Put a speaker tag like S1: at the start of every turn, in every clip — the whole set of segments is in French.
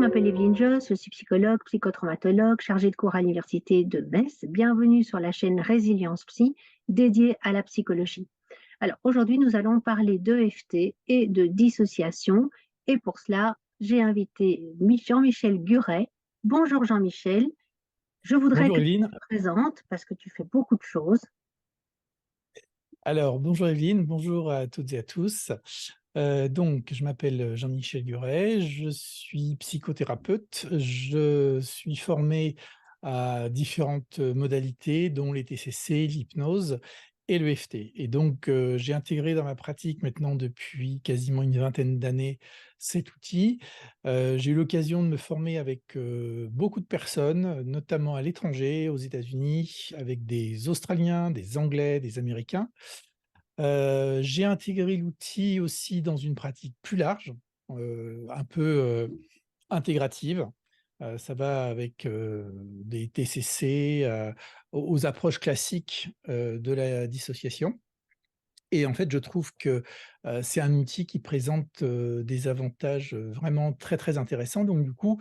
S1: m'appelle Evelyne Joss, je suis psychologue, psychotraumatologue, chargée de cours à l'université de Metz. Bienvenue sur la chaîne Résilience Psy, dédiée à la psychologie. Alors aujourd'hui, nous allons parler d'EFT et de dissociation. Et pour cela, j'ai invité Jean-Michel Guret. Bonjour Jean-Michel. Je voudrais
S2: Bonjour
S1: que tu
S2: Evelyne.
S1: te présentes parce que tu fais beaucoup de choses.
S2: Alors, bonjour Evelyne, bonjour à toutes et à tous. Donc, je m'appelle Jean-Michel Guret, je suis psychothérapeute, je suis formé à différentes modalités, dont les TCC, l'hypnose et le l'EFT. Et donc, j'ai intégré dans ma pratique maintenant depuis quasiment une vingtaine d'années cet outil. J'ai eu l'occasion de me former avec beaucoup de personnes, notamment à l'étranger, aux États-Unis, avec des Australiens, des Anglais, des Américains. J'ai intégré l'outil aussi dans une pratique plus large, un peu, intégrative. Ça va avec, des TCC, aux approches classiques, de la dissociation et en fait, je trouve que, c'est un outil qui présente, des avantages, vraiment très, très intéressants. Donc du coup,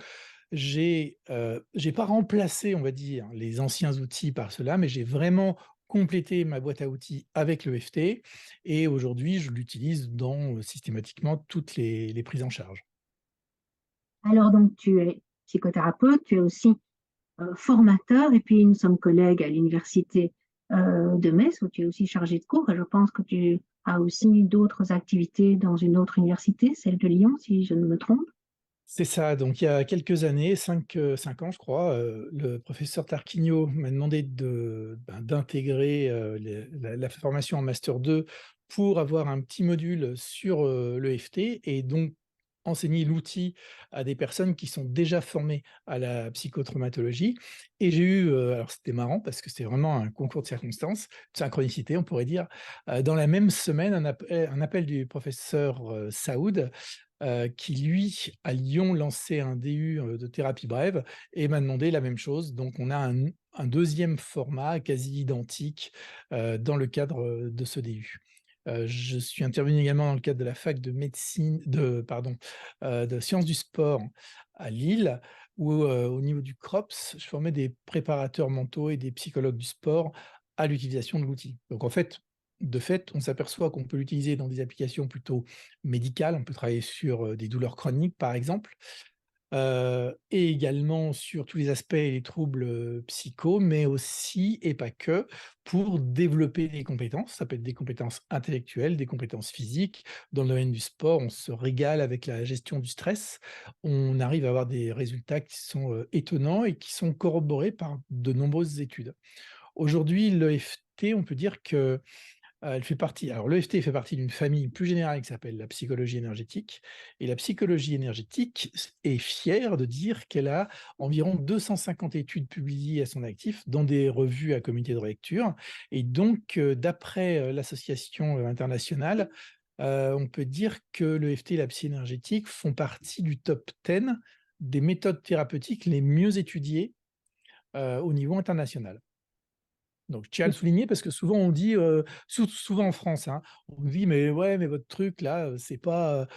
S2: j'ai pas remplacé, on va dire, les anciens outils par cela, mais j'ai vraiment complété ma boîte à outils avec l'EFT et aujourd'hui, je l'utilise dans, systématiquement toutes les prises en charge.
S1: Alors donc, tu es psychothérapeute, tu es aussi formateur, et puis nous sommes collègues à l'université de Metz, où tu es aussi chargé de cours, et je pense que tu as aussi d'autres activités dans une autre université, celle de Lyon, si je ne me trompe.
S2: C'est ça, donc il y a quelques années, 5 ans je crois, le professeur Tarquinio m'a demandé d'intégrer, la formation en master 2 pour avoir un petit module sur, l'EFT et donc enseigner l'outil à des personnes qui sont déjà formées à la psychotraumatologie et j'ai eu, alors c'était marrant parce que c'était vraiment un concours de circonstances, de synchronicité on pourrait dire, dans la même semaine un appel du professeur, Saoud, qui lui, à Lyon, lançait un DU, de thérapie brève et m'a demandé la même chose. Donc on a un 2e format quasi identique, dans le cadre, de ce DU. Je suis intervenu également dans le cadre de la fac de médecine de sciences du sport à Lille où, au niveau du CROPS, je formais des préparateurs mentaux et des psychologues du sport à l'utilisation de l'outil. Donc en fait, de fait, on s'aperçoit qu'on peut l'utiliser dans des applications plutôt médicales. On peut travailler sur, des douleurs chroniques, par exemple, et également sur tous les aspects et les troubles, psycho, mais aussi et pas que, pour développer des compétences. Ça peut être des compétences intellectuelles, des compétences physiques. Dans le domaine du sport, on se régale avec la gestion du stress. On arrive à avoir des résultats qui sont, étonnants et qui sont corroborés par de nombreuses études. Aujourd'hui, l'EFT, on peut dire que elle fait partie alors l'EFT fait partie d'une famille plus générale qui s'appelle la psychologie énergétique et la psychologie énergétique est fière de dire qu'elle a environ 250 études publiées à son actif dans des revues à comité de lecture et donc d'après, l'association, internationale, on peut dire que l'EFT et la psy énergétique font partie du top 10 des méthodes thérapeutiques les mieux étudiées, au niveau international. Donc je tiens à le souligner parce que souvent on dit, souvent en France, hein, on nous dit: «Mais ouais, mais votre truc là, c'est pas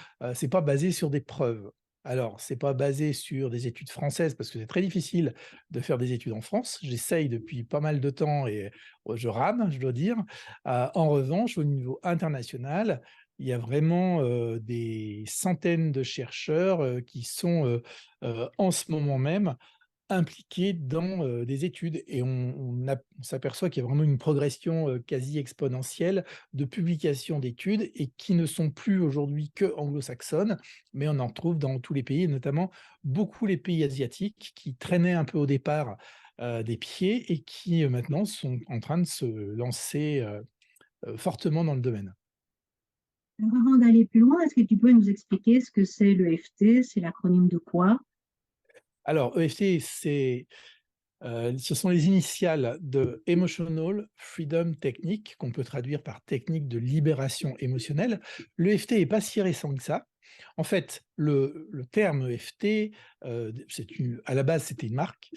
S2: basé sur des preuves». Alors c'est pas basé sur des études françaises parce que c'est très difficile de faire des études en France. J'essaye depuis pas mal de temps et je rame, je dois dire. En revanche, au niveau international, il y a vraiment, des centaines de chercheurs, qui sont, en ce moment même impliqués dans, des études et on s'aperçoit qu'il y a vraiment une progression, quasi exponentielle de publication d'études et qui ne sont plus aujourd'hui que anglo-saxonnes, mais on en retrouve dans tous les pays et notamment beaucoup les pays asiatiques qui traînaient un peu au départ, des pieds et qui, maintenant sont en train de se lancer, fortement dans le domaine.
S1: Alors, avant d'aller plus loin, est-ce que tu peux nous expliquer ce que c'est l'EFT? C'est l'acronyme de quoi?
S2: Alors EFT, ce sont les initiales de Emotional Freedom Technique, qu'on peut traduire par technique de libération émotionnelle. L'EFT est pas si récent que ça. En fait, le terme EFT, à la base, c'était une marque,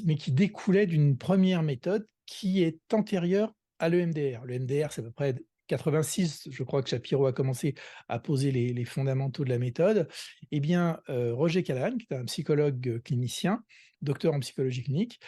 S2: mais qui découlait d'une première méthode qui est antérieure à l'EMDR. L'EMDR, c'est à peu près 86, je crois que Shapiro a commencé à poser les fondamentaux de la méthode. Eh bien, Roger Callahan, qui est un psychologue clinicien, docteur en psychologie clinique,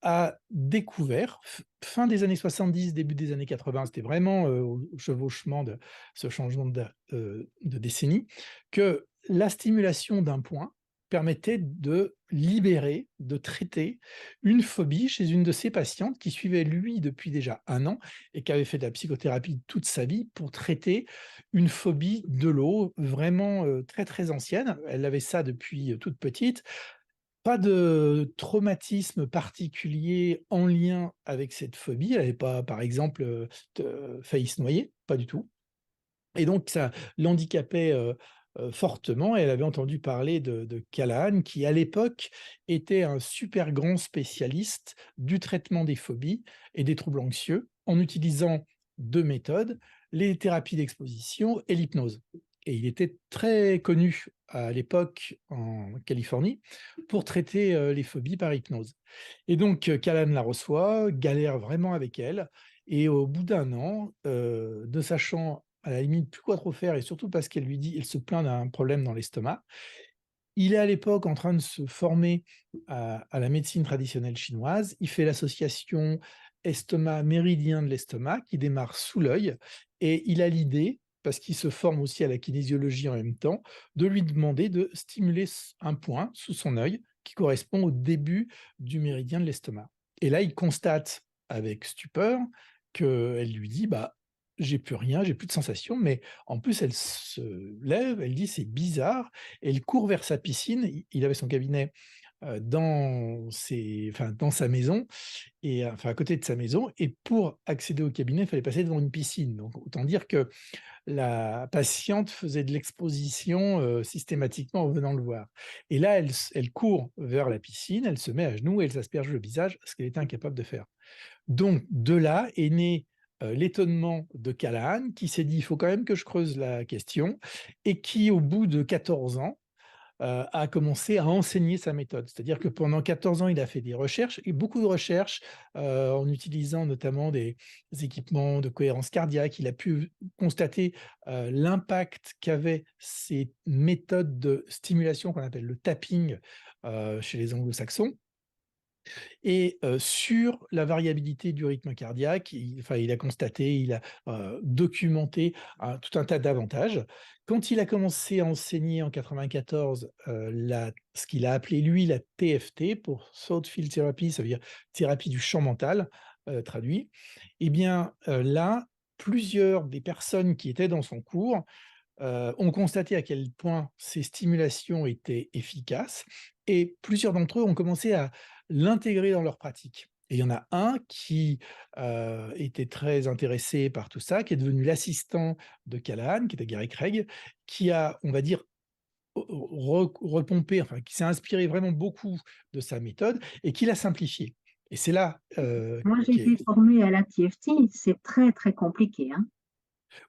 S2: a découvert, fin des années 70, début des années 80, c'était vraiment au chevauchement de ce changement de décennie, que la stimulation d'un point permettait de libérer, de traiter une phobie chez une de ses patientes qui suivait lui depuis déjà 1 an et qui avait fait de la psychothérapie toute sa vie pour traiter une phobie de l'eau vraiment très très ancienne. Elle avait ça depuis toute petite. Pas de traumatisme particulier en lien avec cette phobie. Elle n'avait pas, par exemple, failli se noyer, pas du tout. Et donc ça l'handicapait, fortement et elle avait entendu parler de Callahan qui, à l'époque, était un super grand spécialiste du traitement des phobies et des troubles anxieux en utilisant 2 méthodes, les thérapies d'exposition et l'hypnose. Et il était très connu à l'époque en Californie pour traiter, les phobies par hypnose. Et donc, Callahan la reçoit, galère vraiment avec elle et au bout d'1 an, ne sachant à la limite plus quoi trop faire et surtout parce qu'elle lui dit elle se plaint d'un problème dans l'estomac. Il est à l'époque en train de se former à la médecine traditionnelle chinoise. Il fait l'association estomac méridien de l'estomac qui démarre sous l'œil et il a l'idée, parce qu'il se forme aussi à la kinésiologie en même temps, de lui demander de stimuler un point sous son œil qui correspond au début du méridien de l'estomac. Et là, il constate avec stupeur qu'elle lui dit bah, j'ai plus rien, j'ai plus de sensation, mais en plus, elle se lève, elle dit c'est bizarre, elle court vers sa piscine. Il avait son cabinet dans sa maison, et enfin à côté de sa maison, et pour accéder au cabinet, il fallait passer devant une piscine. Donc autant dire que la patiente faisait de l'exposition systématiquement en venant le voir. Et là, elle court vers la piscine, elle se met à genoux et elle s'asperge le visage, ce qu'elle était incapable de faire. Donc, de là est né l'étonnement de Callahan, qui s'est dit: «Il faut quand même que je creuse la question» et qui, au bout de 14 ans, a commencé à enseigner sa méthode. C'est-à-dire que pendant 14 ans, il a fait des recherches et beaucoup de recherches, en utilisant notamment des équipements de cohérence cardiaque. Il a pu constater, l'impact qu'avaient ces méthodes de stimulation qu'on appelle le tapping, chez les anglo-saxons. Et sur la variabilité du rythme cardiaque, il a constaté, il a, documenté tout un tas d'avantages. Quand il a commencé à enseigner en 94, ce qu'il a appelé lui la TFT pour Thought Field Therapy, ça veut dire thérapie du champ mental, traduit. Et bien, là, plusieurs des personnes qui étaient dans son cours, ont constaté à quel point ces stimulations étaient efficaces et plusieurs d'entre eux ont commencé à l'intégrer dans leur pratique. Et il y en a un qui, était très intéressé par tout ça, qui est devenu l'assistant de Callahan, qui était Gary Craig, qui a, on va dire, repompé, enfin qui s'est inspiré vraiment beaucoup de sa méthode et qui l'a simplifiée. Et c'est là,
S1: Moi, j'ai
S2: qui
S1: été
S2: est
S1: formée à la TFT, c'est très, très compliqué, hein.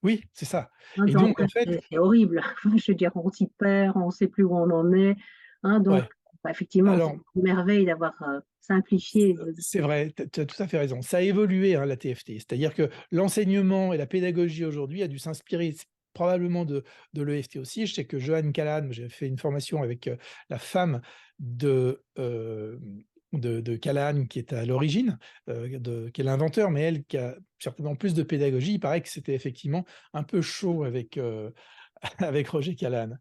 S2: oui, c'est ça.
S1: Hein,
S2: Et
S1: donc
S2: donc en fait
S1: c'est horrible. Je veux dire, on s'y perd, on ne sait plus où on en est, hein, donc
S2: ouais,
S1: bah, effectivement, c'est
S2: alors
S1: une merveille d'avoir, simplifié
S2: c'est vrai, tu as tout à fait raison. Ça a évolué, hein, la TFT. C'est-à-dire que l'enseignement et la pédagogie aujourd'hui a dû s'inspirer probablement de l'EFT aussi. Je sais que Joanne Callahan, j'ai fait une formation avec, la femme de, de Callahan qui est à l'origine, qui est l'inventeur, mais elle qui a certainement plus de pédagogie. Il paraît que c'était effectivement un peu chaud avec, avec Roger Callahan.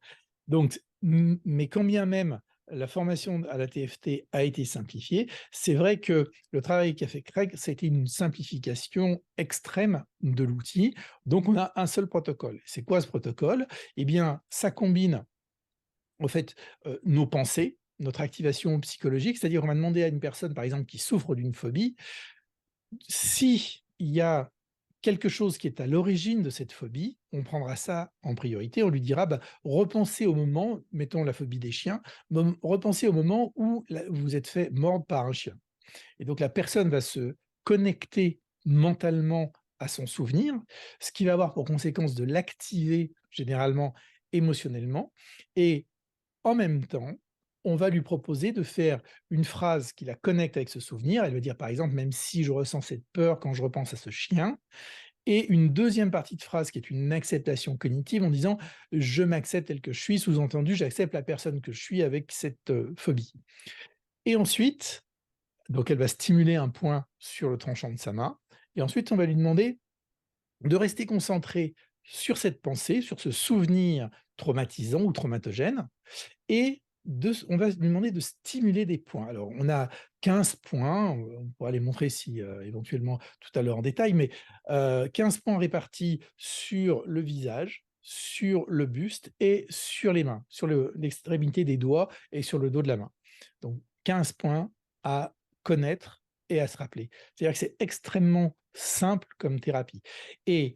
S2: Donc, mais quand bien même la formation à la TFT a été simplifiée, c'est vrai que le travail qu'a fait Craig, c'était une simplification extrême de l'outil. Donc, on a un seul protocole. C'est quoi ce protocole? Eh bien, ça combine en fait nos pensées, notre activation psychologique, c'est-à-dire on va demander à une personne, par exemple, qui souffre d'une phobie, si il y a quelque chose qui est à l'origine de cette phobie, on prendra ça en priorité. On lui dira, bah, repensez au moment, mettons la phobie des chiens, repensez au moment où vous vous êtes fait mordre par un chien. Et donc la personne va se connecter mentalement à son souvenir, ce qui va avoir pour conséquence de l'activer généralement émotionnellement. Et en même temps, on va lui proposer de faire une phrase qui la connecte avec ce souvenir. Elle va dire par exemple: «Même si je ressens cette peur quand je repense à ce chien», et une deuxième partie de phrase qui est une acceptation cognitive en disant: «Je m'accepte tel que je suis», sous-entendu: «J'accepte la personne que je suis avec cette, phobie». Et ensuite, donc elle va stimuler un point sur le tranchant de sa main et ensuite on va lui demander de rester concentré sur cette pensée, sur ce souvenir traumatisant ou traumatogène et on va lui demander de stimuler des points. Alors, on a 15 points, on pourra les montrer si, éventuellement tout à l'heure en détail, mais 15 points répartis sur le visage, sur le buste et sur les mains, sur l'extrémité des doigts et sur le dos de la main. Donc 15 points à connaître et à se rappeler. C'est-à-dire que c'est extrêmement simple comme thérapie et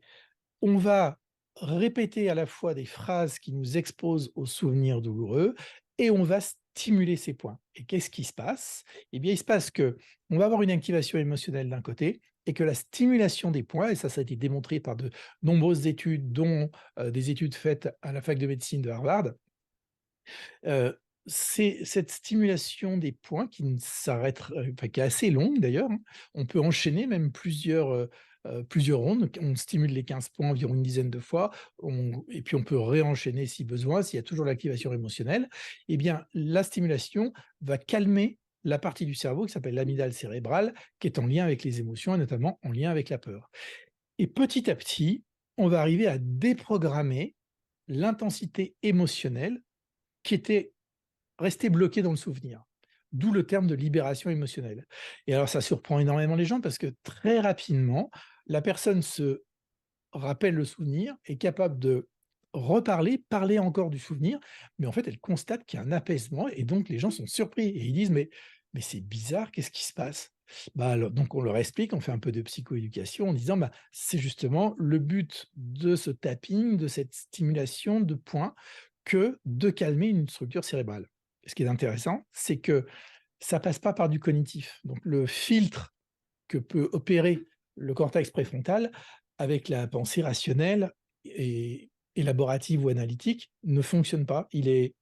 S2: on va répéter à la fois des phrases qui nous exposent aux souvenirs douloureux et on va stimuler ces points. Et qu'est-ce qui se passe? Eh bien, il se passe que on va avoir une activation émotionnelle d'un côté et que la stimulation des points, et ça a été démontré par de nombreuses études, dont des études faites à la fac de médecine de Harvard, c'est cette stimulation des points qui ne s'arrête enfin, qui est assez longue d'ailleurs, hein. On peut enchaîner même plusieurs rondes. On stimule les 15 points environ une dizaine de fois, et puis on peut réenchaîner si besoin, s'il y a toujours l'activation émotionnelle. Eh bien, la stimulation va calmer la partie du cerveau qui s'appelle l'amygdale cérébrale, qui est en lien avec les émotions et notamment en lien avec la peur. Et petit à petit, on va arriver à déprogrammer l'intensité émotionnelle qui était rester bloqué dans le souvenir. D'où le terme de libération émotionnelle. Et alors ça surprend énormément les gens parce que très rapidement, la personne se rappelle le souvenir, est capable de reparler, parler encore du souvenir, mais en fait elle constate qu'il y a un apaisement et donc les gens sont surpris et ils disent: «Mais c'est bizarre, qu'est-ce qui se passe?» Bah, alors donc on leur explique, on fait un peu de psychoéducation en disant: «Bah, c'est justement le but de ce tapping, de cette stimulation de points que de calmer une structure cérébrale». Ce qui est intéressant, c'est que ça passe pas par du cognitif. Donc le filtre que peut opérer le cortex préfrontal avec la pensée rationnelle et élaborative ou analytique ne fonctionne pas. Il est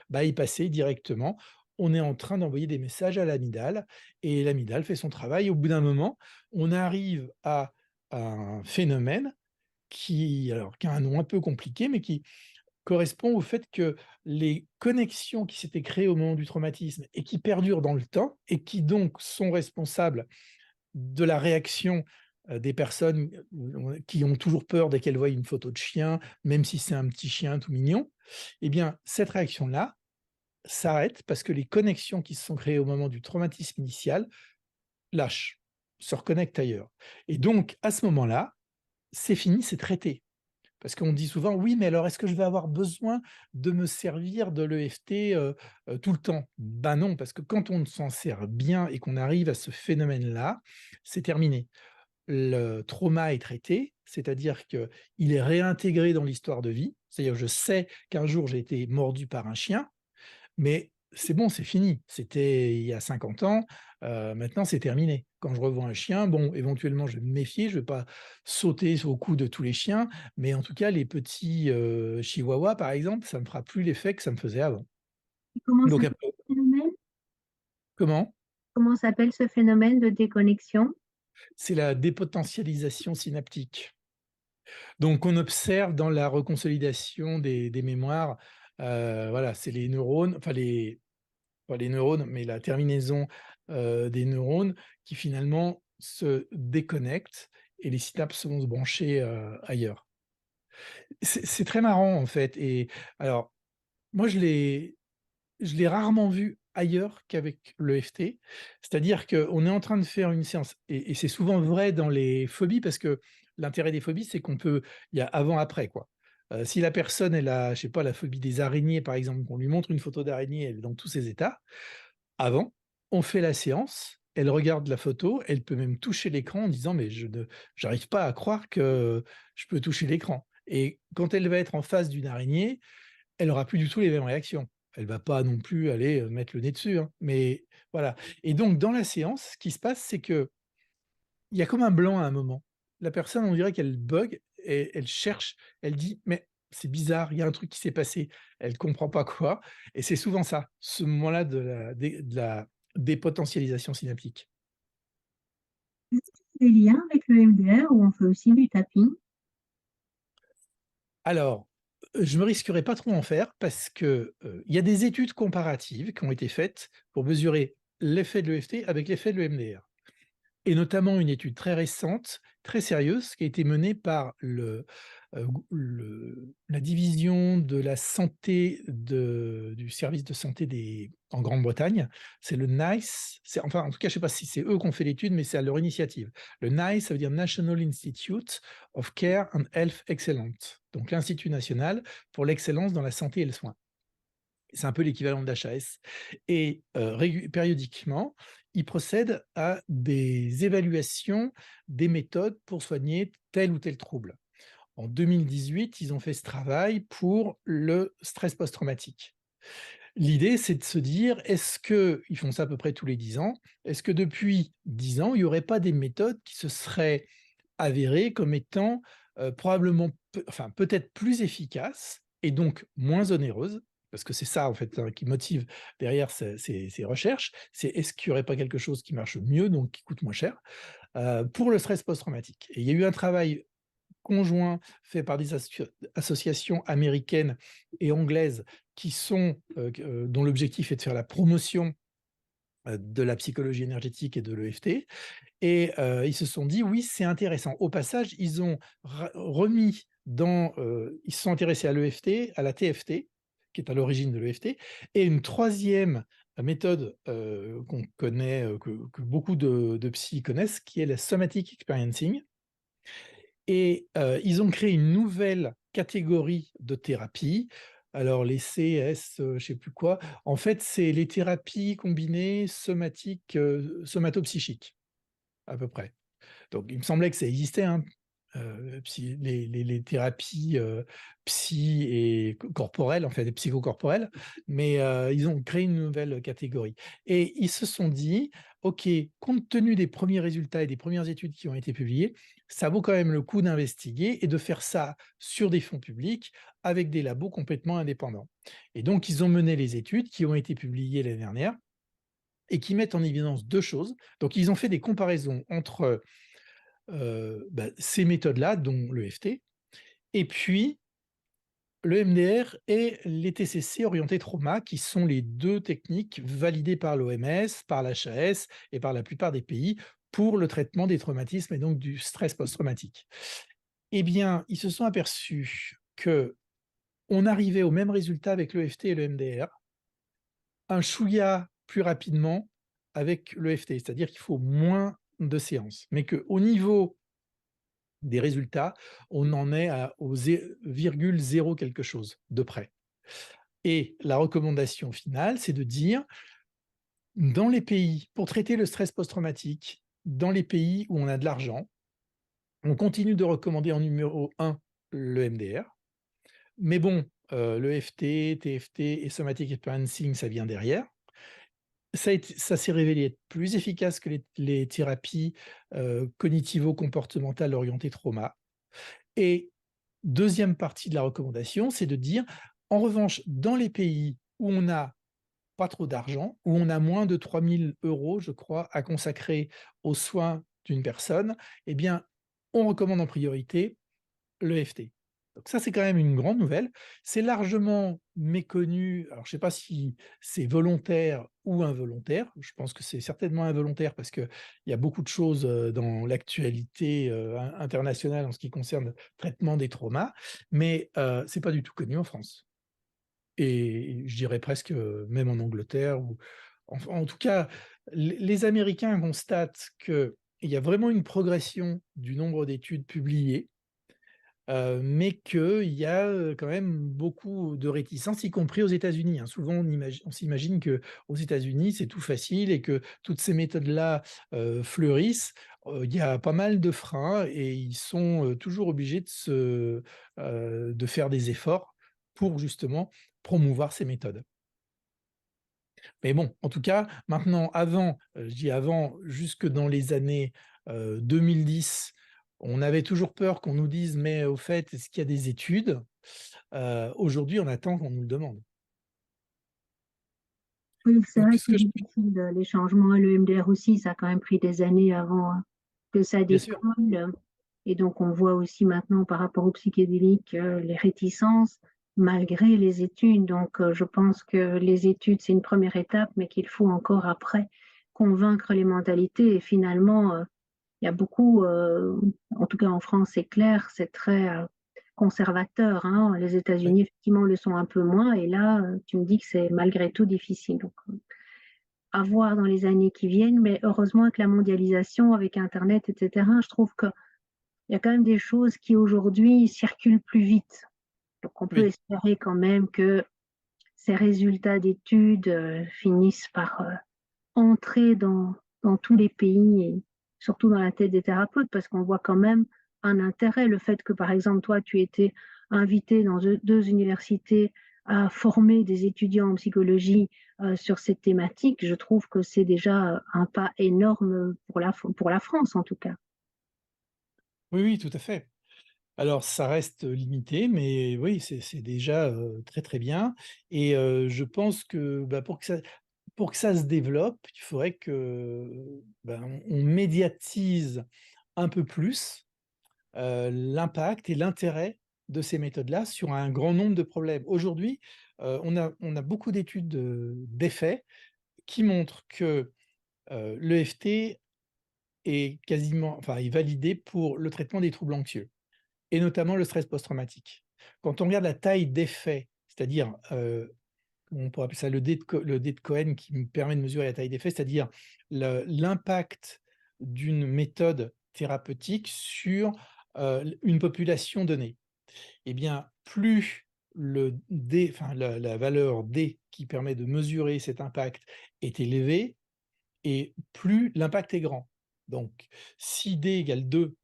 S2: bypassé directement. On est en train d'envoyer des messages à l'amygdale et l'amygdale fait son travail. Au bout d'un moment, on arrive à un phénomène qui a un nom un peu compliqué, mais qui correspond au fait que les connexions qui s'étaient créées au moment du traumatisme et qui perdurent dans le temps et qui donc sont responsables de la réaction, des personnes, qui ont toujours peur dès qu'elles voient une photo de chien, même si c'est un petit chien tout mignon, eh bien cette réaction-là s'arrête parce que les connexions qui se sont créées au moment du traumatisme initial lâchent, se reconnectent ailleurs et donc à ce moment-là, c'est fini, c'est traité. Parce qu'on dit souvent: «Oui, mais alors est-ce que je vais avoir besoin de me servir de l'EFT, tout le temps?» Ben non, parce que quand on s'en sert bien et qu'on arrive à ce phénomène-là, c'est terminé. Le trauma est traité, c'est-à-dire qu'il est réintégré dans l'histoire de vie. C'est-à-dire je sais qu'un jour j'ai été mordu par un chien, mais c'est bon, c'est fini. C'était il y a 50 ans, maintenant c'est terminé. Quand je revois un chien, bon, éventuellement, je vais me méfier, je vais pas sauter au cou de tous les chiens, mais en tout cas, les petits, chihuahuas, par exemple, ça me fera plus l'effet que ça me faisait avant.
S1: Et comment
S2: Donc
S1: s'appelle
S2: après
S1: ce phénomène?
S2: comment?
S1: Comment s'appelle ce phénomène de déconnexion?
S2: C'est la dépotentialisation synaptique. Donc on observe dans la reconsolidation des mémoires, voilà, c'est les neurones, enfin les pas les neurones, mais la terminaison, des neurones qui finalement se déconnectent et les synapses vont se brancher, ailleurs. C'est très marrant en fait et alors moi je l'ai rarement vu ailleurs qu'avec l'EFT. C'est-à-dire qu'on est en train de faire une séance et c'est souvent vrai dans les phobies parce que l'intérêt des phobies, c'est il y a avant-après, quoi. Si la personne, elle a, je sais pas, la phobie des araignées, par exemple, qu'on lui montre une photo d'araignée, elle est dans tous ses états. Avant, on fait la séance, elle regarde la photo, elle peut même toucher l'écran en disant: «Mais j'arrive pas à croire que je peux toucher l'écran» et quand elle va être en face d'une araignée, elle aura plus du tout les mêmes réactions. Elle va pas non plus aller, mettre le nez dessus, hein, mais voilà et donc dans la séance, ce qui se passe, c'est qu'il y a comme un blanc à un moment. La personne, on dirait qu'elle bug et elle cherche, elle dit: «Mais c'est bizarre, il y a un truc qui s'est passé». Elle comprend pas quoi et c'est souvent ça, ce moment-là de la dépotentialisation synaptique.
S1: des liens avec le MDR où on fait aussi du tapping?
S2: Alors, je me risquerais pas trop à en faire parce que, il y a des études comparatives qui ont été faites pour mesurer l'effet de l'EFT avec l'effet de l'EMDR. Et notamment une étude très récente, très sérieuse, qui a été menée par la division de la santé du service de santé en Grande-Bretagne. C'est le NICE, enfin, en tout cas, je ne sais pas si c'est eux qui ont fait l'étude, mais c'est à leur initiative. Le NICE, ça veut dire National Institute of Care and Health Excellence, donc l'Institut national pour l'excellence dans la santé et le soin. C'est un peu l'équivalent de l'HAS. Et périodiquement, ils procèdent à des évaluations des méthodes pour soigner tel ou tel trouble. En 2018, ils ont fait ce travail pour le stress post-traumatique. L'idée, c'est de se dire, est-ce qu'ils font ça à peu près tous les 10 ans, est-ce que depuis 10 ans, il n'y aurait pas des méthodes qui se seraient avérées comme étant probablement, enfin peut-être plus efficaces et donc moins onéreuses, parce que c'est ça en fait qui motive derrière ces recherches, c'est est-ce qu'il n'y aurait pas quelque chose qui marche mieux, donc qui coûte moins cher, pour le stress post-traumatique. Et il y a eu un travail conjoint fait par des associations américaines et anglaises dont l'objectif est de faire la promotion de la psychologie énergétique et de l'EFT. Et ils se sont dit: «Oui, c'est intéressant». Au passage, ils ont remis ils se sont intéressés à l'EFT, à la TFT, qui est à l'origine de l'EFT, et une troisième méthode qu'on connaît, que beaucoup de psys connaissent, qui est la somatic experiencing. Et ils ont créé une nouvelle catégorie de thérapie. Alors les CS, je ne sais plus quoi. En fait, c'est les thérapies combinées somatiques, somatopsychiques, à peu près. Donc il me semblait que ça existait, hein, les thérapies, psy et corporelles, en fait, psychocorporelles, mais ils ont créé une nouvelle catégorie et ils se sont dit: «OK, compte tenu des premiers résultats et des premières études qui ont été publiées, ça vaut quand même le coup d'investiguer et de faire ça sur des fonds publics avec des labos complètement indépendants» et donc ils ont mené les études qui ont été publiées l'année dernière et qui mettent en évidence 2 choses. Donc ils ont fait des comparaisons entre ces méthodes-là, dont l'EFT, et puis le MDR et les TCC orientés trauma, qui sont les 2 techniques validées par l'OMS, par l'HAS et par la plupart des pays pour le traitement des traumatismes et donc du stress post-traumatique. Eh bien, ils se sont aperçus qu'on arrivait au même résultat avec l'EFT et le MDR, un chouïa plus rapidement avec l'EFT, c'est-à-dire qu'il faut moins de séances, mais qu'au niveau des résultats, on en est au 0,0 quelque chose de près. Et la recommandation finale, c'est de dire, dans les pays, pour traiter le stress post-traumatique, dans les pays où on a de l'argent, on continue de recommander en numéro 1 le MDR. Mais bon, le FT, TFT et Somatic Experiencing, ça vient derrière. Ça s'est révélé être plus efficace que les thérapies cognitivo-comportementales orientées trauma. Et deuxième partie de la recommandation, c'est de dire, en revanche, dans les pays où on n'a pas trop d'argent, où on a moins de 3 000 €, je crois, à consacrer aux soins d'une personne, eh bien, on recommande en priorité l'EFT. Donc ça, c'est quand même une grande nouvelle. C'est largement méconnu. Alors, je ne sais pas si c'est volontaire ou involontaire. Je pense que c'est certainement involontaire parce qu'il y a beaucoup de choses dans l'actualité internationale en ce qui concerne le traitement des traumas, mais ce n'est pas du tout connu en France. Et je dirais presque même en Angleterre. En tout cas, les Américains constatent qu'il y a vraiment une progression du nombre d'études publiées, mais qu'il y a, quand même beaucoup de réticences, y compris aux États-Unis, hein. Souvent, on s'imagine qu'aux États-Unis, c'est tout facile et que toutes ces méthodes-là, fleurissent. Il y a pas mal de freins et ils sont, toujours obligés de faire des efforts pour justement promouvoir ces méthodes. Mais bon, en tout cas, maintenant, je dis avant, jusque dans les années 2010, on avait toujours peur qu'on nous dise: «Mais au fait, est-ce qu'il y a des études?» Aujourd'hui, on attend qu'on nous le demande.
S1: Oui, c'est
S2: Donc
S1: vrai que
S2: ce
S1: c'est
S2: que je
S1: difficile, les changements. Le MDR aussi, ça a quand même pris des années avant, que ça
S2: bien sûr.
S1: décolle. Et donc on voit aussi maintenant par rapport aux psychédéliques, les réticences malgré les études. Donc je pense que les études, c'est une première étape, mais qu'il faut encore après convaincre les mentalités et finalement, il y a beaucoup, en tout cas en France, c'est clair, c'est très, conservateur, hein. Les
S2: Ouais.
S1: États-Unis, effectivement, le sont un peu moins et là, tu me dis que c'est malgré tout difficile. Donc, à voir dans les années qui viennent, mais heureusement avec la mondialisation, avec internet et cetera, je trouve qu'il y a quand même des choses qui aujourd'hui circulent plus vite. Donc on peut
S2: Oui.
S1: espérer quand même que ces résultats d'études, finissent par, entrer dans tous les pays et surtout dans la tête des thérapeutes parce qu'on voit quand même un intérêt. Le fait que, par exemple, toi, tu étais invité dans deux universités à former des étudiants en psychologie sur cette thématique, je trouve que c'est déjà un pas énorme pour la France, en tout cas.
S2: Oui, oui, tout à fait. Alors ça reste limité, mais oui, c'est déjà, très, très bien et je pense que, bah, pour que ça se développe, il faudrait que, ben, on médiatise un peu plus, l'impact et l'intérêt de ces méthodes-là sur un grand nombre de problèmes. Aujourd'hui, on a beaucoup d'études, d'effets qui montrent que, l'EFT est quasiment enfin, est validé pour le traitement des troubles anxieux. Et notamment le stress post-traumatique. Quand on regarde la taille d'effet, c'est-à-dire, on pourrait appeler ça le dé de Cohen qui me permet de mesurer la taille d'effet, c'est-à-dire l'impact d'une méthode thérapeutique sur, une population donnée. Eh bien, plus le D, enfin la valeur D qui permet de mesurer cet impact est élevée et plus l'impact est grand. Donc si D égale 2,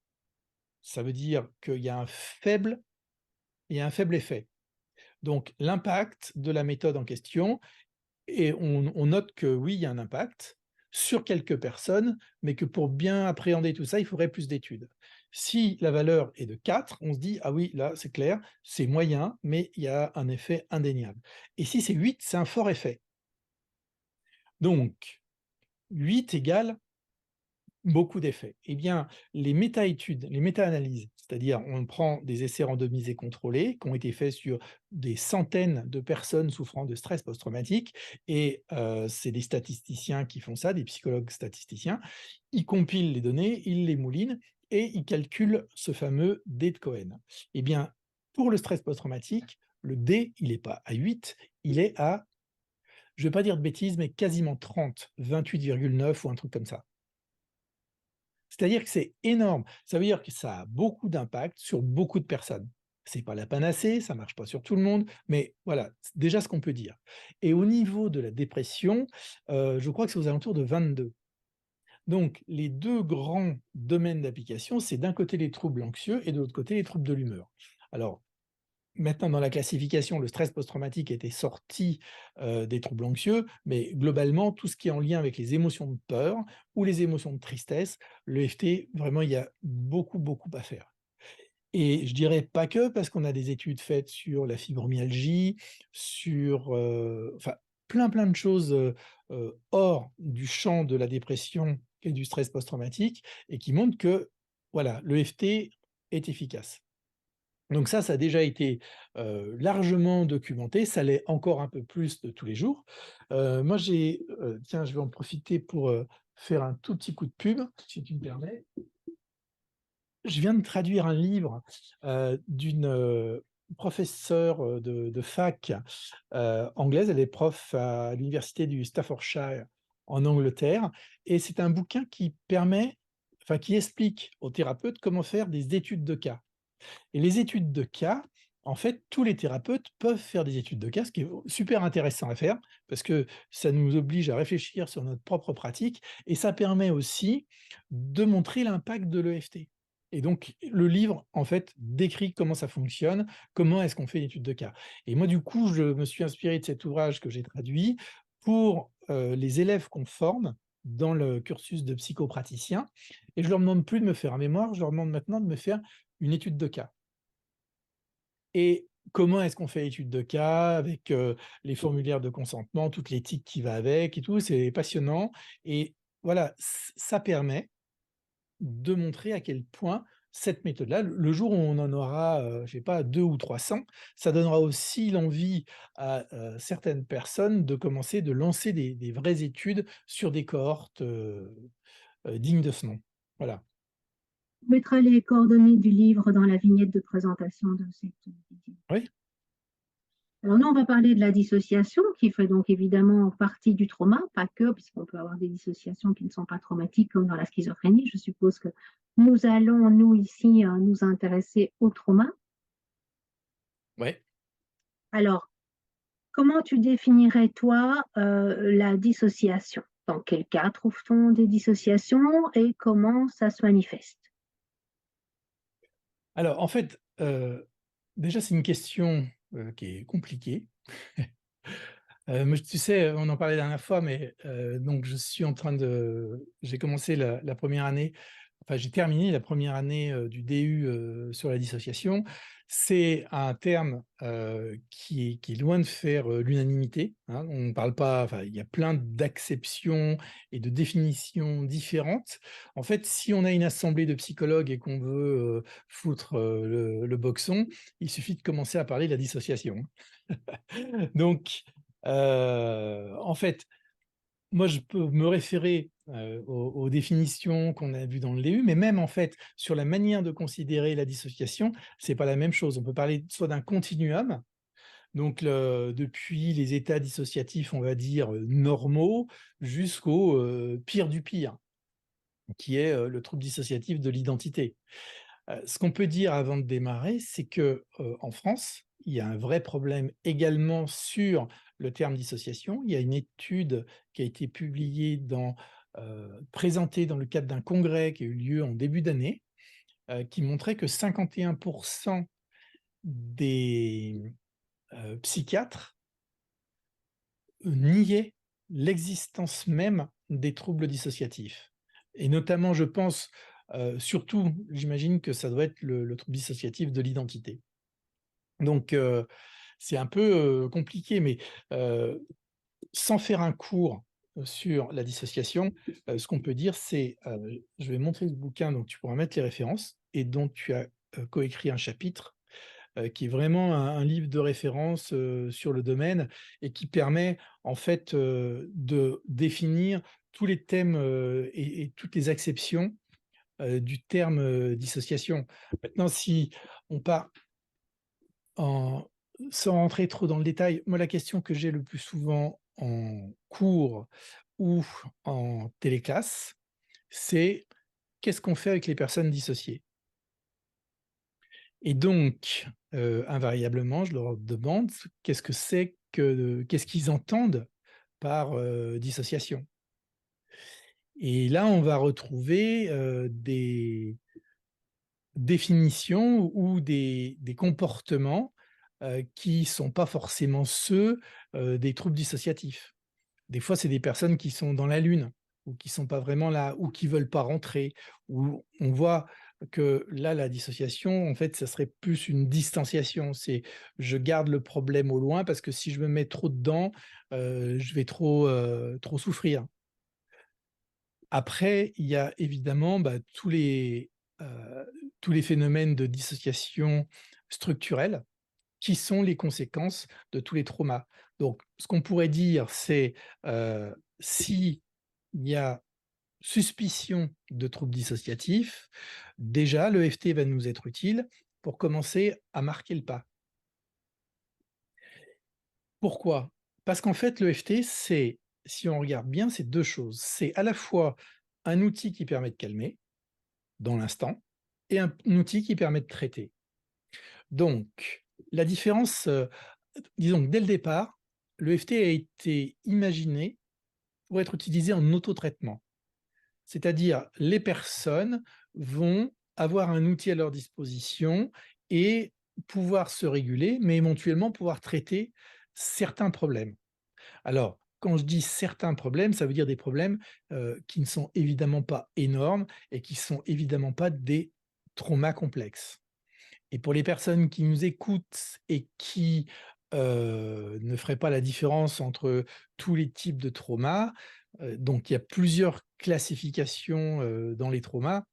S2: ça veut dire qu'il y a un faible il y a un faible effet. Donc l'impact de la méthode en question et on note que oui, il y a un impact sur quelques personnes, mais que pour bien appréhender tout ça, il faudrait plus d'études. Si la valeur est de 4, on se dit: «Ah oui, là, c'est clair, c'est moyen, mais il y a un effet indéniable» et si c'est 8, c'est un fort effet. Donc 8 égale beaucoup d'effets. Eh bien, les méta-études, les méta-analyses, c'est-à-dire on prend des essais randomisés contrôlés qui ont été faits sur des centaines de personnes souffrant de stress post-traumatique et c'est des statisticiens qui font ça, des psychologues statisticiens. Ils compilent les données, ils les moulinent et ils calculent ce fameux D de Cohen. Eh bien, pour le stress post-traumatique, le D, il n'est pas à 8, il est à, je ne vais pas dire de bêtises, mais quasiment 30, 28,9 ou un truc comme ça. C'est-à-dire que c'est énorme. Ça veut dire que ça a beaucoup d'impact sur beaucoup de personnes. C'est pas la panacée, ça marche pas sur tout le monde, mais voilà, c'est déjà ce qu'on peut dire. Et au niveau de la dépression, je crois que c'est aux alentours de 22. Donc les 2 grands domaines d'application, c'est d'un côté les troubles anxieux et de l'autre côté les troubles de l'humeur. Alors maintenant, dans la classification, le stress post-traumatique était sorti, des troubles anxieux, mais globalement, tout ce qui est en lien avec les émotions de peur ou les émotions de tristesse, l'EFT, vraiment, il y a beaucoup, beaucoup à faire. Et je dirais pas que, parce qu'on a des études faites sur la fibromyalgie, sur, enfin, plein, plein de choses, hors du champ de la dépression et du stress post-traumatique et qui montrent que, voilà, l'EFT est efficace. Donc ça a déjà été, largement documenté, ça l'est encore un peu plus de tous les jours. Moi j'ai, tiens, je vais en profiter pour, faire un tout petit coup de pub, si tu me permets. Je viens de traduire un livre, d'une, professeure, de fac, anglaise. Elle est prof à l'université du Staffordshire en Angleterre et c'est un bouquin qui permet enfin qui explique aux thérapeutes comment faire des études de cas. Et les études de cas, en fait, tous les thérapeutes peuvent faire des études de cas, ce qui est super intéressant à faire, parce que ça nous oblige à réfléchir sur notre propre pratique et ça permet aussi de montrer l'impact de l'EFT. Et donc, le livre, en fait, décrit comment ça fonctionne, comment est-ce qu'on fait une étude de cas. Et moi, du coup, je me suis inspiré de cet ouvrage que j'ai traduit pour les élèves qu'on forme dans le cursus de psychopraticien. Et je leur demande plus de me faire un mémoire, je leur demande maintenant de me faire une étude de cas. Et comment est-ce qu'on fait l'étude de cas avec, les formulaires de consentement, toute l'éthique qui va avec et tout, c'est passionnant et voilà, ça permet de montrer à quel point cette méthode-là, le jour où on en aura, je sais pas 2 ou 300, ça donnera aussi l'envie à, certaines personnes de commencer, de lancer des vraies études sur des cohortes, dignes de ce nom. Voilà.
S1: On mettra les coordonnées du livre dans la vignette de présentation de cette vidéo.
S2: Oui,
S1: Alors nous, on va parler de la dissociation qui fait donc évidemment partie du trauma, pas que, puisqu'on peut avoir des dissociations qui ne sont pas traumatiques comme dans la schizophrénie. Je suppose que nous allons, nous ici, nous intéresser au trauma.
S2: ouais.
S1: Alors, comment tu définirais, toi, la dissociation? Dans quel cas trouve-t-on des dissociations et comment ça se manifeste?
S2: Alors en fait, déjà c'est une question, qui est compliquée. Moi, tu sais, on en parlait la dernière fois, mais donc je suis en train de j'ai commencé la 1re année, enfin j'ai terminé la 1re année, du DU, sur la dissociation. C'est un terme, qui est loin de faire, l'unanimité, hein. On ne parle pas, enfin, il y a plein d'acceptions et de définitions différentes. En fait, si on a une assemblée de psychologues et qu'on veut, foutre, le boxon, il suffit de commencer à parler de la dissociation. Donc, en fait, moi, je peux me référer, aux définitions qu'on a vues dans le DU, mais même, en fait, sur la manière de considérer la dissociation, c'est pas la même chose. On peut parler soit d'un continuum, donc depuis les états dissociatifs, on va dire, normaux, jusqu'au, pire du pire, qui est, le trouble dissociatif de l'identité. Ce qu'on peut dire avant de démarrer, c'est que, en France, il y a un vrai problème également sur le terme dissociation. Il y a une étude qui a été publiée présentée dans le cadre d'un congrès qui a eu lieu en début d'année, qui montrait que 51 des, psychiatres, niaient l'existence même des troubles dissociatifs. Et notamment, je pense, surtout, j'imagine que ça doit être le trouble dissociatif de l'identité. Donc, c'est un peu, compliqué, mais, heu, sans faire un cours, sur la dissociation, ce qu'on peut dire, c'est, je vais montrer le bouquin, donc tu pourras mettre les références et dont tu as, coécrit un chapitre, qui est vraiment un livre de référence, sur le domaine et qui permet en fait, de définir tous les thèmes, et toutes les acceptions, du terme, dissociation. Maintenant si on part en sans rentrer trop dans le détail, moi la question que j'ai le plus souvent en cours ou en téléclasse, c'est: «Qu'est-ce qu'on fait avec les personnes dissociées?» Et donc, invariablement, je leur demande qu'est-ce qu'ils entendent par, dissociation? Et là, on va retrouver, des définitions ou des comportements, qui sont pas forcément ceux, des troubles dissociatifs. Des fois, c'est des personnes qui sont dans la lune ou qui sont pas vraiment là ou qui veulent pas rentrer, où on voit que là, la dissociation, en fait, ça serait plus une distanciation. C'est je garde le problème au loin parce que si je me mets trop dedans, je vais trop souffrir. Après, il y a évidemment, bah, tous les phénomènes de dissociation structurelle qui sont les conséquences de tous les traumas. Donc, ce qu'on pourrait dire, c'est, s'il y a suspicion de troubles dissociatifs, déjà l'EFT va nous être utile pour commencer à marquer le pas. Pourquoi? Parce qu'en fait, l'EFT, c'est, si on regarde bien, c'est 2 choses. C'est à la fois un outil qui permet de calmer, dans l'instant, et un outil qui permet de traiter. Donc, la différence, disons que dès le départ, l'EFT a été imaginé pour être utilisé en autotraitement. C'est-à-dire, les personnes vont avoir un outil à leur disposition et pouvoir se réguler, mais éventuellement pouvoir traiter certains problèmes. Alors, quand je dis certains problèmes, ça veut dire des problèmes, qui ne sont évidemment pas énormes et qui sont évidemment pas des traumas complexes. Et pour les personnes qui nous écoutent et qui, ne feraient pas la différence entre tous les types de traumas, donc il y a plusieurs classifications, dans les traumas.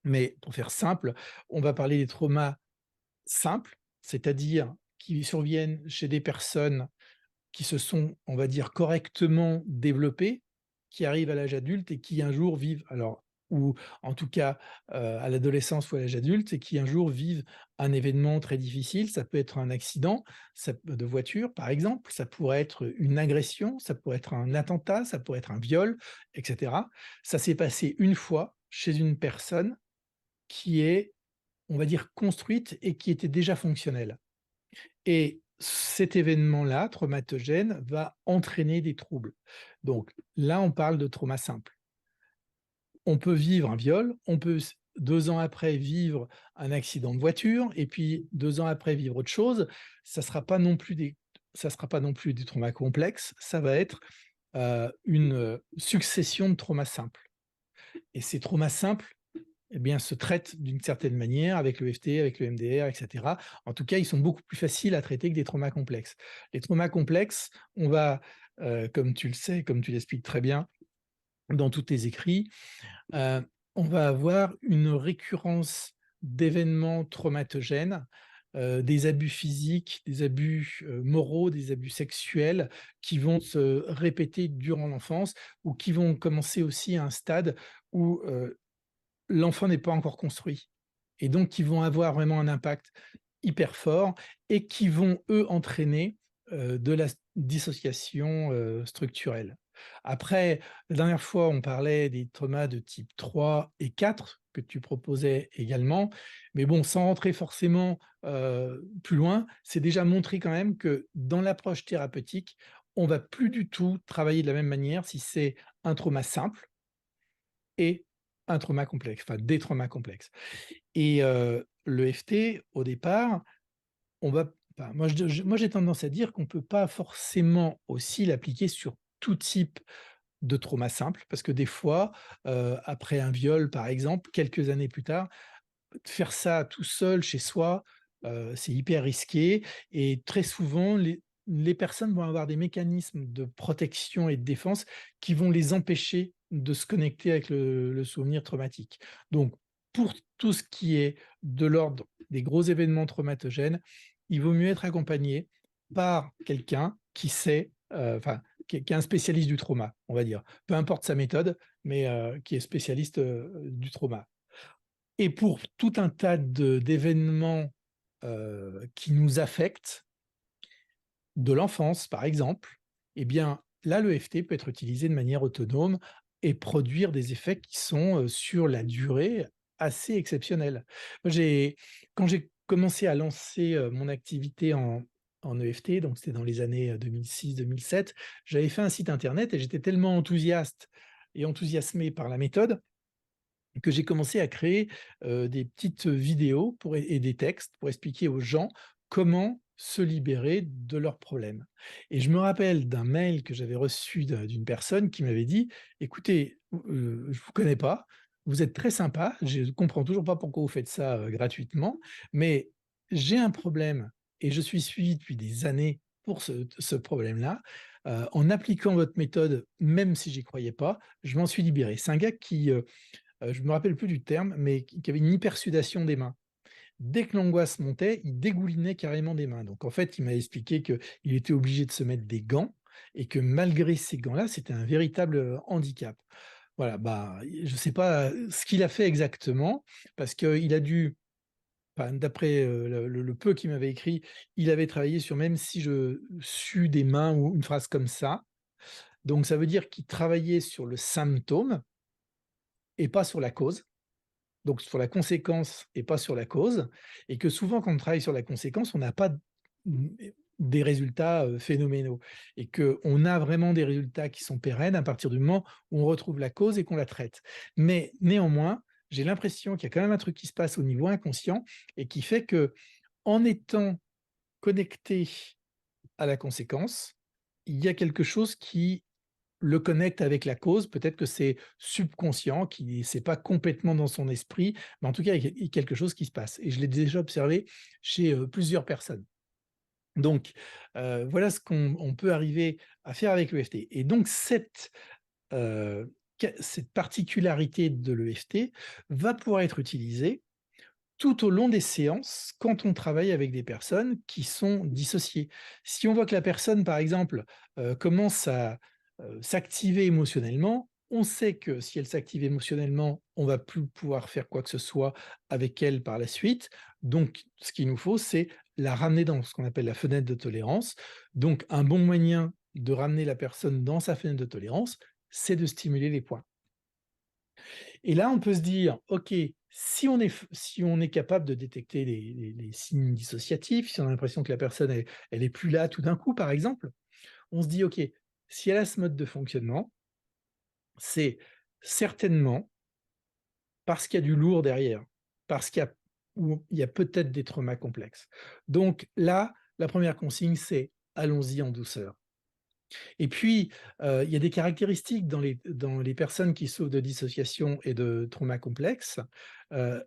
S2: Mais pour faire simple, on va parler des traumas simples, c'est-à-dire qui surviennent chez des personnes qui se sont, on va dire, correctement développés, qui arrivent à l'âge adulte et qui un jour vivent alors ou en tout cas, à l'adolescence ou à l'âge adulte et qui un jour vivent un événement très difficile. Ça peut être un accident, de voiture par exemple, ça pourrait être une agression, ça pourrait être un attentat, ça pourrait être un viol et cetera. Ça s'est passé une fois chez une personne qui est, on va dire, construite et qui était déjà fonctionnelle. Et cet événement-là, traumatogène, va entraîner des troubles. Donc là, on parle de trauma simple. On peut vivre un viol, on peut 2 ans après vivre un accident de voiture et puis 2 ans après vivre autre chose. Ça sera pas non plus des traumas complexes, ça va être, une, succession de traumas simples. Et ces traumas simples, eh bien, se traitent d'une certaine manière avec le l'EFT, avec le MDR, et cetera. En tout cas, ils sont beaucoup plus faciles à traiter que des traumas complexes. Les traumas complexes, on va, comme tu le sais, comme tu l'expliques très bien dans tous tes écrits, heu, on va avoir une récurrence d'événements traumatogènes, des abus physiques, des abus, moraux, des abus sexuels qui vont se répéter durant l'enfance ou qui vont commencer aussi à un stade où, l'enfant n'est pas encore construit et donc qui vont avoir vraiment un impact hyper fort et qui vont, eux, entraîner, de la dissociation, structurelle. Après, la dernière fois, on parlait des traumas de type 3 et 4 que tu proposais également, mais bon, sans rentrer forcément, plus loin, c'est déjà montré quand même que dans l'approche thérapeutique, on va plus du tout travailler de la même manière si c'est un trauma simple et un trauma complexe, enfin des traumas complexes. Et l'EFT, au départ, on va enfin, moi j'ai tendance à dire qu'on peut pas forcément aussi l'appliquer sur tout type de trauma simple, parce que des fois, après un viol, par exemple, quelques années plus tard, faire ça tout seul chez soi, c'est hyper risqué et très souvent les personnes vont avoir des mécanismes de protection et de défense qui vont les empêcher de se connecter avec le souvenir traumatique. Donc pour tout ce qui est de l'ordre des gros événements traumatogènes, il vaut mieux être accompagné par quelqu'un qui sait, enfin qui est un spécialiste du trauma, on va dire. Peu importe sa méthode, mais qui est spécialiste, du trauma. Et pour tout un tas d'événements, qui nous affectent, de l'enfance par exemple, eh bien là, l'EFT peut être utilisé de manière autonome et produire des effets qui sont, sur la durée, assez exceptionnels. Moi quand j'ai commencé à lancer, mon activité en EFT, donc c'était dans les années, 2006-2007, j'avais fait un site internet et j'étais tellement enthousiaste et enthousiasmé par la méthode que j'ai commencé à créer, des petites vidéos et des textes pour expliquer aux gens comment se libérer de leurs problèmes. Et je me rappelle d'un mail que j'avais reçu d'une personne qui m'avait dit: «Écoutez, je vous connais pas, vous êtes très sympa, je comprends toujours pas pourquoi vous faites ça, gratuitement, mais j'ai un problème et je suis suivi depuis des années pour ce problème-là. En appliquant votre méthode, même si j'y croyais pas, je m'en suis libéré». C'est un gars qui, je me rappelle plus du terme, mais qui avait une hypersudation des mains. Dès que l'angoisse montait, il dégoulinait carrément des mains. Donc en fait, il m'a expliqué qu'il était obligé de se mettre des gants et que malgré ces gants-là, c'était un véritable, handicap. Voilà, bah, je ne sais pas, ce qu'il a fait exactement parce qu'il a dû enfin d'après, le peu qu'il m'avait écrit, il avait travaillé sur même si je sue des mains ou une phrase comme ça. Donc ça veut dire qu'il travaillait sur le symptôme et pas sur la cause. Donc sur la conséquence et pas sur la cause, et que souvent quand on travaille sur la conséquence, on n'a pas mmh, des résultats, phénoménaux et qu'on a vraiment des résultats qui sont pérennes à partir du moment où on retrouve la cause et qu'on la traite. Mais néanmoins, j'ai l'impression qu'il y a quand même un truc qui se passe au niveau inconscient et qui fait que en étant connecté à la conséquence, il y a quelque chose qui le connecte avec la cause, peut-être que c'est subconscient, qui c'est pas complètement dans son esprit, mais en tout cas, il y a quelque chose qui se passe et je l'ai déjà observé chez, plusieurs personnes. Donc, voilà ce qu'on peut arriver à faire avec l'EFT et donc cette, heu, cette particularité de l'EFT va pouvoir être utilisée tout au long des séances quand on travaille avec des personnes qui sont dissociées. Si on voit que la personne, par exemple, commence à s'activer émotionnellement, on sait que si elle s'active émotionnellement, on va plus pouvoir faire quoi que ce soit avec elle par la suite. Donc, ce qu'il nous faut, c'est la ramener dans ce qu'on appelle la fenêtre de tolérance. Donc, un bon moyen de ramener la personne dans sa fenêtre de tolérance, c'est de stimuler les points. Et là, on peut se dire, OK, si on est capable de détecter les signes dissociatifs, si on a l'impression que la personne, elle est plus là tout d'un coup, par exemple, on se dit, OK, si elle a ce mode de fonctionnement, c'est certainement parce qu'il y a du lourd derrière, parce qu'il y a ou il y a peut-être des traumas complexes. Donc là, la première consigne, c'est allons-y en douceur. Et puis, il y a des caractéristiques dans les personnes qui souffrent de dissociation et de traumas complexes, heu,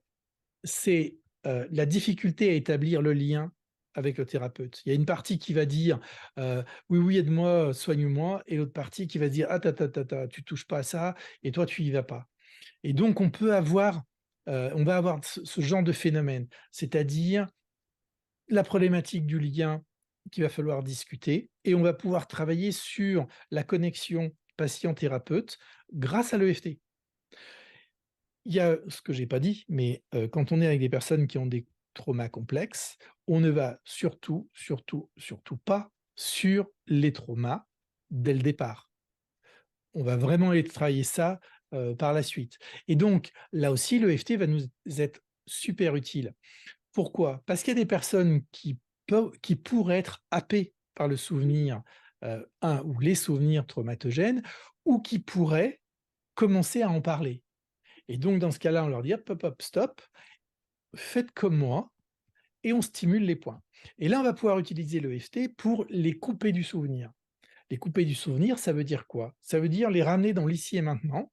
S2: c'est, la difficulté à établir le lien avec le thérapeute. Il y a une partie qui va dire, «Oui, oui, aide-moi, soigne-moi» et l'autre partie qui va dire: «Ah tu touches pas à ça et toi tu y vas pas». Et donc on va avoir ce genre de phénomène, c'est-à-dire la problématique du lien qu'il va falloir discuter et on va pouvoir travailler sur la connexion patient-thérapeute grâce à l'EFT. Il y a ce que j'ai pas dit, mais quand on est avec des personnes qui ont des traumas complexes, on ne va surtout, surtout, surtout pas sur les traumas dès le départ. On va vraiment aller travailler ça, par la suite et donc là aussi l'EFT va nous être super utile. Pourquoi? Parce qu'il y a des personnes qui pourraient être happées par le souvenir, un ou les souvenirs traumatogènes ou qui pourraient commencer à en parler et donc dans ce cas-là, on leur dit: «Hop, hop, hop, stop, faites comme moi» et on stimule les points et là, on va pouvoir utiliser l'EFT pour les couper du souvenir. Les couper du souvenir, ça veut dire quoi? Ça veut dire les ramener dans l'ici et maintenant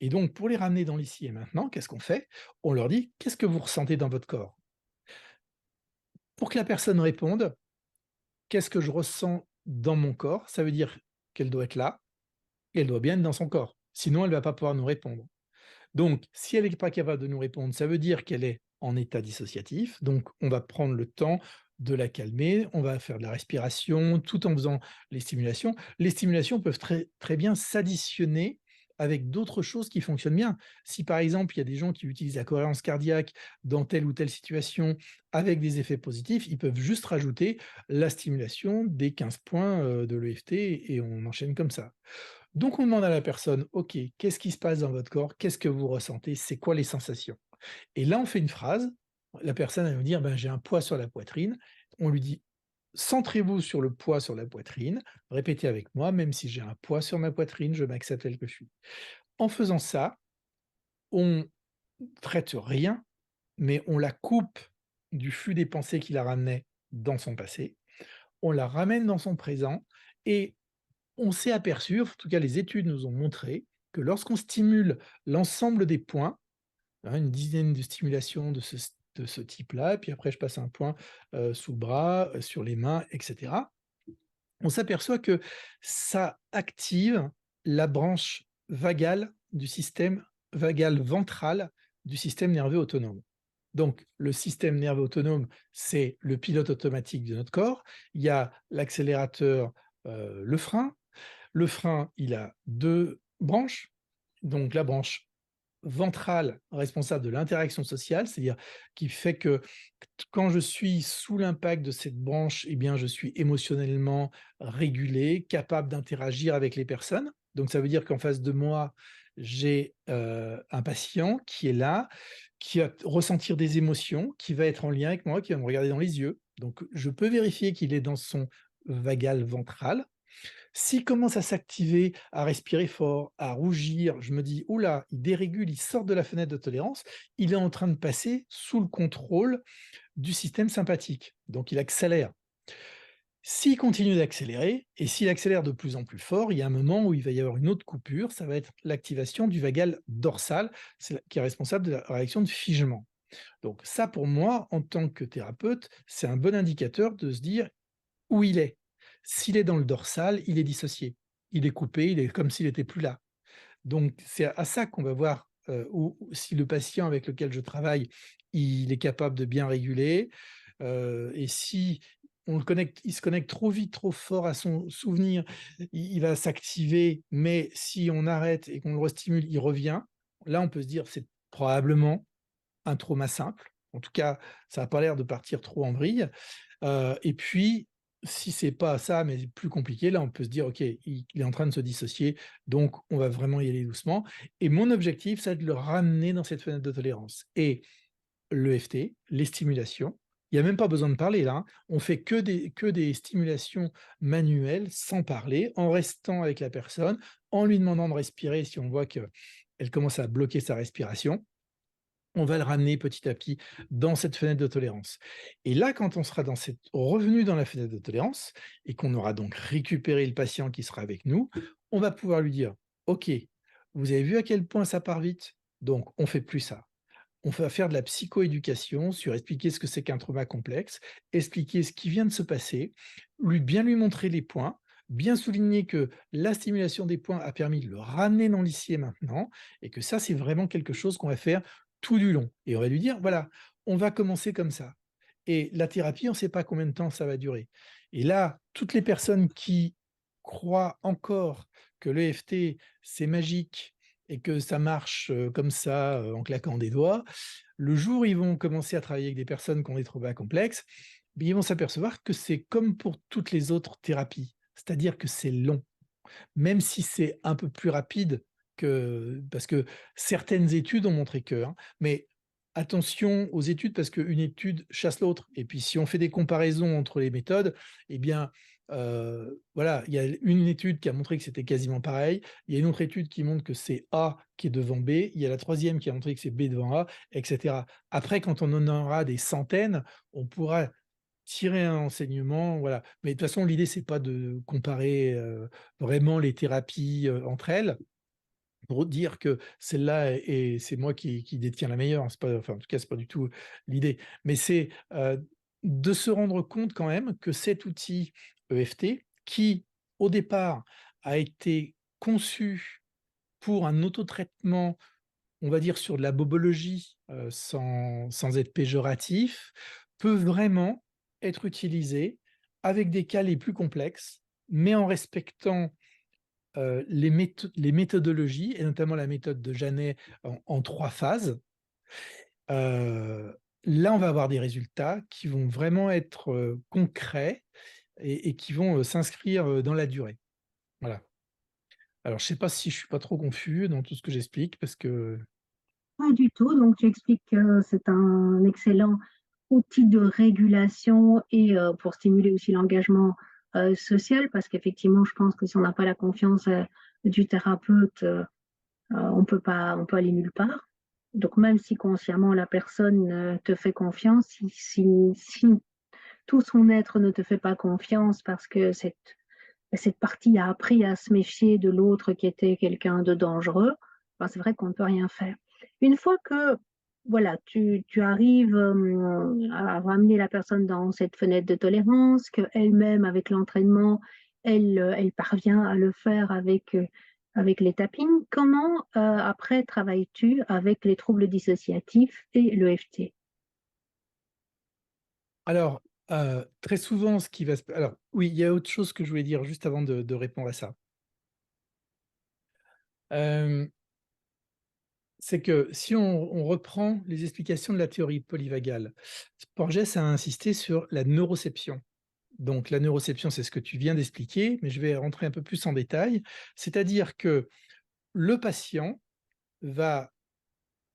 S2: et donc pour les ramener dans l'ici et maintenant, qu'est-ce qu'on fait? On leur dit: «Qu'est-ce que vous ressentez dans votre corps?» Pour que la personne réponde: «Qu'est-ce que je ressens dans mon corps?» Ça veut dire qu'elle doit être là et elle doit bien être dans son corps. Sinon, elle ne va pas pouvoir nous répondre. Donc, si elle n'est pas capable de nous répondre, ça veut dire qu'elle est en état dissociatif. Donc, on va prendre le temps de la calmer, on va faire de la respiration tout en faisant les stimulations. Les stimulations peuvent très, très bien s'additionner avec d'autres choses qui fonctionnent bien. Si par exemple, il y a des gens qui utilisent la cohérence cardiaque dans telle ou telle situation avec des effets positifs, ils peuvent juste rajouter la stimulation des 15 points de l'EFT et on enchaîne comme ça. Donc on demande à la personne: «OK, qu'est-ce qui se passe dans votre corps? Qu'est-ce que vous ressentez? C'est quoi les sensations?» Et là, on fait une phrase, la personne elle va nous dire: «Ben, j'ai un poids sur la poitrine». On lui dit: «Centrez-vous sur le poids sur la poitrine, répétez avec moi: "Même si j'ai un poids sur ma poitrine, je m'accepte tel que je suis"». En faisant ça, on traite rien, mais on la coupe du flux des pensées qui la ramenaient dans son passé, on la ramène dans son présent et on s'est aperçu, en tout cas les études nous ont montré, que lorsqu'on stimule l'ensemble des points, hein, une dizaine de stimulations de ce type-là, puis après je passe un point, sous le bras, sur les mains et cetera. On s'aperçoit que ça active la branche vagale du système vagal ventral du système nerveux autonome. Donc le système nerveux autonome, c'est le pilote automatique de notre corps. Il y a l'accélérateur, le frein. Le frein, il a 2 branches, donc la branche ventrale responsable de l'interaction sociale, c'est-à-dire qui fait que quand je suis sous l'impact de cette branche, eh bien, je suis émotionnellement régulé, capable d'interagir avec les personnes. Donc ça veut dire qu'en face de moi, j'ai, un patient qui est là, qui va ressentir des émotions, qui va être en lien avec moi, qui va me regarder dans les yeux. Donc je peux vérifier qu'il est dans son vagal ventral. S'il commence à s'activer, à respirer fort, à rougir, je me dis: «Ouh là, il dérégule, il sort de la fenêtre de tolérance, il est en train de passer sous le contrôle du système sympathique», donc il accélère. S'il continue d'accélérer et s'il accélère de plus en plus fort, il y a un moment où il va y avoir une autre coupure, ça va être l'activation du vagal dorsal, qui est responsable de la réaction de figement. Donc ça, pour moi, en tant que thérapeute, c'est un bon indicateur de se dire où il est. S'il est dans le dorsal, il est dissocié. Il est coupé, il est comme s'il était plus là. Donc, c'est à ça qu'on va voir si le patient avec lequel je travaille, il est capable de bien réguler, et si il se connecte trop vite, trop fort à son souvenir, il va s'activer, mais si on arrête et qu'on le restimule, il revient. Là, on peut se dire: «C'est probablement un trauma simple». En tout cas, ça a pas l'air de partir trop en vrille. Et puis, si c'est pas ça, mais plus compliqué, là, on peut se dire: «OK, il est en train de se dissocier, donc on va vraiment y aller doucement». Et mon objectif, c'est de le ramener dans cette fenêtre de tolérance. Et l'EFT, les stimulations, il y a même pas besoin de parler là, hein. On fait que des stimulations manuelles, sans parler, en restant avec la personne, en lui demandant de respirer si on voit qu'elle commence à bloquer sa respiration. On va le ramener petit à petit dans cette fenêtre de tolérance. Et là, quand on sera revenu dans la fenêtre de tolérance et qu'on aura donc récupéré le patient qui sera avec nous, on va pouvoir lui dire: «OK, vous avez vu à quel point ça part vite? Donc on fait plus ça». On va faire de la psychoéducation sur expliquer ce que c'est qu'un trauma complexe, expliquer ce qui vient de se passer, bien lui montrer les points, bien souligner que la stimulation des points a permis de le ramener dans l'ici et maintenant, et que ça, c'est vraiment quelque chose qu'on va faire tout du long. Et on va lui dire: «Voilà, on va commencer comme ça, et la thérapie, on ne sait pas combien de temps ça va durer». Et là, toutes les personnes qui croient encore que l'EFT, c'est magique et que ça marche, comme ça, en claquant des doigts, le jour où ils vont commencer à travailler avec des personnes qui ont des traumas complexes, beh, ils vont s'apercevoir que c'est comme pour toutes les autres thérapies. C'est-à-dire que c'est long, même si c'est un peu plus rapide, parce que certaines études ont montré que, hein, mais attention aux études, parce qu'une étude chasse l'autre. Et puis si on fait des comparaisons entre les méthodes, eh bien, voilà, il y a une étude qui a montré que c'était quasiment pareil, il y a une autre étude qui montre que c'est A qui est devant B, il y a la troisième qui a montré que c'est B devant A, et cetera. Après, quand on en aura des centaines, on pourra tirer un enseignement, voilà. Mais de toute façon, l'idée, c'est pas de comparer, vraiment les thérapies, entre elles, pour dire que celle-là et c'est moi qui détiens la meilleure, hein. C'est pas, enfin, en tout cas, c'est pas du tout l'idée. Mais c'est, de se rendre compte quand même que cet outil EFT, qui, au départ, a été conçu pour un autotraitement, on va dire sur de la bobologie, sans être péjoratif, peut vraiment être utilisé avec des cas les plus complexes, mais en respectant, les méthodologies, et notamment la méthode de Janet en 3 phases. Là, on va avoir des résultats qui vont vraiment être, concrets, et qui vont, s'inscrire, dans la durée. Voilà. Alors je ne sais pas si je suis pas trop confus dans tout ce que j'explique, parce que
S1: Pas du tout, donc tu expliques que c'est un excellent outil de régulation et pour stimuler aussi l'engagement, social parce qu'effectivement, je pense que si on n'a pas la confiance, du thérapeute, on peut aller nulle part. Donc même si consciemment la personne, te fait confiance, si tout son être ne te fait pas confiance parce que cette partie a appris à se méfier de l'autre qui était quelqu'un de dangereux, ben, c'est vrai qu'on ne peut rien faire. Une fois que voilà, tu arrives à ramener la personne dans cette fenêtre de tolérance, qu'elle-même, avec l'entraînement, elle parvient à le faire avec les tappings, comment après travailles-tu avec les troubles dissociatifs et l'EFT?
S2: alors, très souvent, ce qui va se alors oui, il y a autre chose que je voulais dire juste avant de répondre à ça. Hem, c'est que si on reprend les explications de la théorie polyvagale, Porges a insisté sur la neuroception. Donc la neuroception, c'est ce que tu viens d'expliquer, mais je vais rentrer un peu plus en détail. C'est-à-dire que le patient va,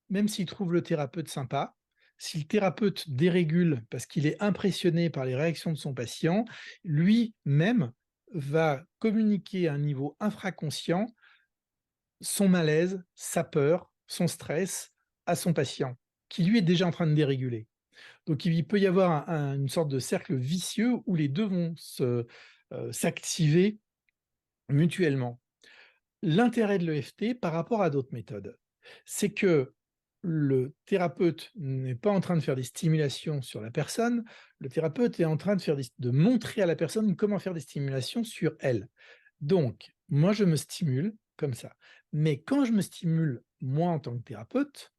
S2: même s'il trouve le thérapeute sympa, si le thérapeute dérégule parce qu'il est impressionné par les réactions de son patient, lui-même va communiquer à un niveau infraconscient son malaise, sa peur, son stress à son patient, qui lui est déjà en train de déréguler. Donc il peut y avoir une sorte de cercle vicieux où les 2 vont s'activer mutuellement. L'intérêt de l'EFT par rapport à d'autres méthodes, c'est que le thérapeute n'est pas en train de faire des stimulations sur la personne, le thérapeute est en train de montrer à la personne comment faire des stimulations sur elle. Donc, moi je me stimule comme ça. Mais quand je me stimule, moi, en tant que thérapeute,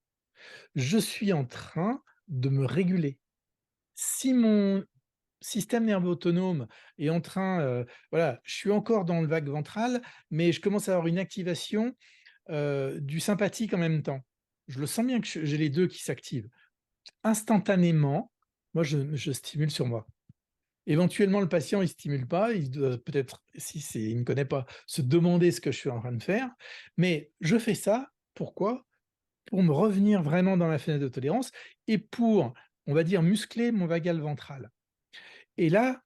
S2: je suis en train de me réguler. Si mon système nerveux autonome est en train, voilà, je suis encore dans le vague ventral, mais je commence à avoir une activation, du sympathique en même temps. Je le sens bien que j'ai les 2 qui s'activent. Instantanément, moi je stimule sur moi. Éventuellement, le patient, il stimule pas, il doit peut-être, si c'est il ne connaît pas, se demander ce que je suis en train de faire, mais je fais ça, pourquoi? Pour me revenir vraiment dans la fenêtre de tolérance et pour, on va dire, muscler mon vagal ventral. Et là,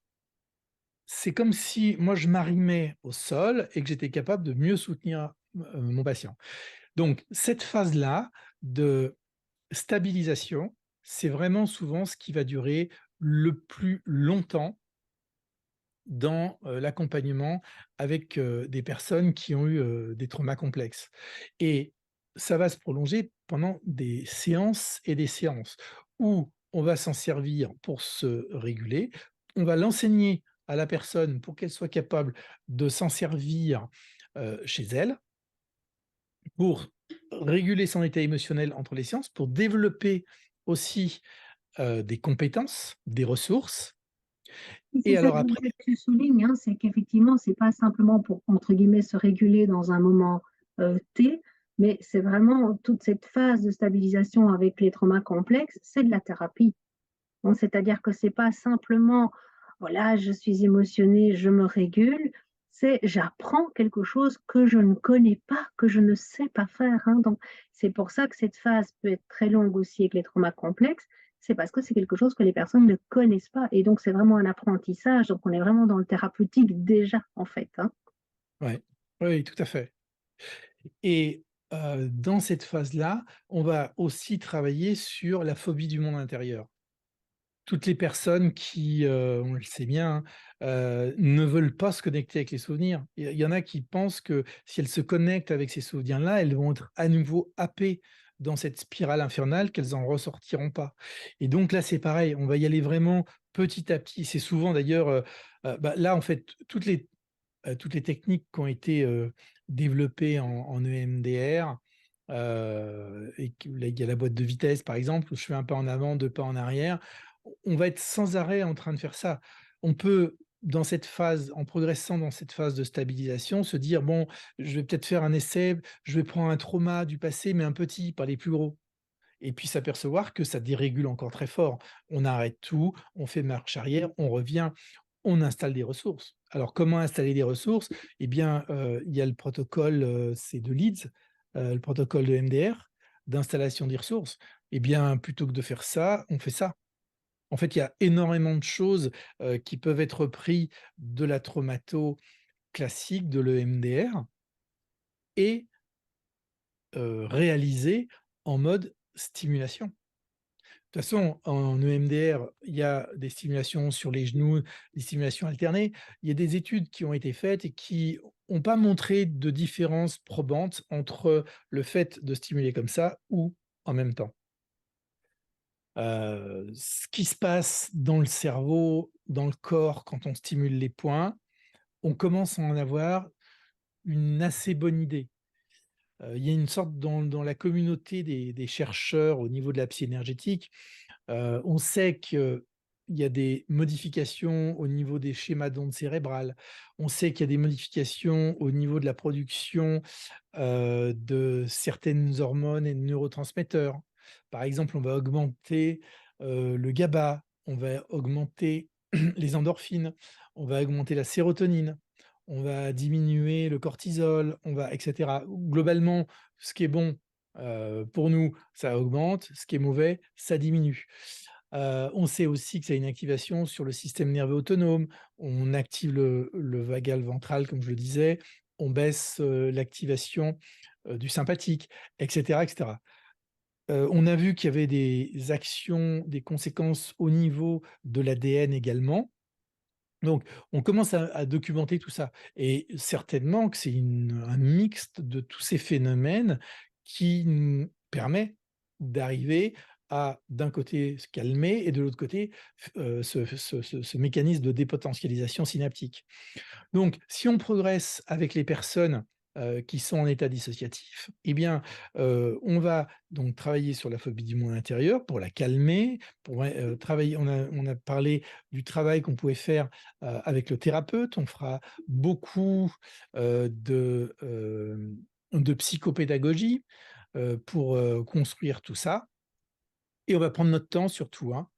S2: c'est comme si moi je m'arrimais au sol et que j'étais capable de mieux soutenir, mon patient. Donc cette phase-là de stabilisation, c'est vraiment souvent ce qui va durer le plus longtemps dans, l'accompagnement avec, des personnes qui ont eu, des traumas complexes et ça va se prolonger pendant des séances et des séances où on va s'en servir pour se réguler. On va l'enseigner à la personne pour qu'elle soit capable de s'en servir, chez elle, pour réguler son état émotionnel entre les séances, pour développer aussi, des compétences, des ressources
S1: Et c'est
S2: et
S1: ça
S2: alors
S1: que je
S2: après.
S1: voulais que tu soulignes, hein, c'est qu'effectivement, c'est pas simplement pour, entre guillemets, se réguler dans un moment T, mais c'est vraiment toute cette phase de stabilisation avec les traumas complexes, c'est de la thérapie. Bon, c'est-à-dire que c'est pas simplement, voilà, je suis émotionnée, je me régule, c'est j'apprends quelque chose que je ne connais pas, que je ne sais pas faire, hein. Donc, c'est pour ça que cette phase peut être très longue aussi avec les traumas complexes, c'est parce que c'est quelque chose que les personnes ne connaissent pas. Et donc, c'est vraiment un apprentissage. Donc, on est vraiment dans le thérapeutique déjà, en fait, hein.
S2: Ouais, oui, tout à fait et dans cette phase-là, on va aussi travailler sur la phobie du monde intérieur. Toutes les personnes qui, on le sait bien, hein, ne veulent pas se connecter avec les souvenirs. Il y en a qui pensent que si elles se connectent avec ces souvenirs-là, elles vont être à nouveau happées dans cette spirale infernale, qu'elles en ressortiront pas et donc là, c'est pareil, on va y aller vraiment petit à petit. C'est souvent d'ailleurs, bah, là, en fait, toutes les techniques qui ont été, développées en EMDR, et que là, il y a la boîte de vitesse, par exemple, où je fais un pas en avant, 2 pas en arrière. On va être sans arrêt en train de faire ça. On peut, dans cette phase, en progressant dans cette phase de stabilisation, se dire: «Bon, je vais peut-être faire un essai, je vais prendre un trauma du passé, mais un petit, pas les plus gros» et puis s'apercevoir que ça dérégule encore très fort. On arrête tout, on fait marche arrière, on revient, on installe des ressources. Alors comment installer des ressources? Eh bien, il y a le protocole, c'est de Leeds, le protocole de MDR, d'installation des ressources. Eh bien, plutôt que de faire ça, on fait ça. En fait, il y a énormément de choses, qui peuvent être pris de la traumato classique, de l'EMDR et réalisées en mode stimulation. De toute façon, en EMDR, il y a des stimulations sur les genoux, des stimulations alternées. Il y a des études qui ont été faites et qui n'ont pas montré de différence probante entre le fait de stimuler comme ça ou en même temps. Ce qui se passe dans le cerveau, dans le corps quand on stimule les points, on commence à en avoir une assez bonne idée. Il y a une sorte dans la communauté des chercheurs au niveau de la psy énergétique. On sait qu'il y a des modifications au niveau des schémas d'ondes cérébrales. On sait qu'il y a des modifications au niveau de la production, de certaines hormones et de neurotransmetteurs. Par exemple, on va augmenter, le GABA, on va augmenter les endorphines, on va augmenter la sérotonine, on va diminuer le cortisol, on va et cetera. Globalement, ce qui est bon, pour nous, ça augmente, ce qui est mauvais, ça diminue. On sait aussi que ça a une activation sur le système nerveux autonome. On active le vagal ventral, comme je le disais, on baisse, l'activation, du sympathique et cetera et cetera. On a vu qu'il y avait des actions, des conséquences au niveau de l'ADN également. Donc, on commence à documenter tout ça et certainement que c'est un mixte de tous ces phénomènes qui nous permet d'arriver à, d'un côté, se calmer et de l'autre côté, ce mécanisme de dépotentialisation synaptique. Donc, si on progresse avec les personnes qui sont en état dissociatif, eh bien, on va donc travailler sur la phobie du monde intérieur pour la calmer, pour, travailler on a parlé du travail qu'on pouvait faire, avec le thérapeute. On fera beaucoup, de psychopédagogie, pour, construire tout ça et on va prendre notre temps surtout, hein.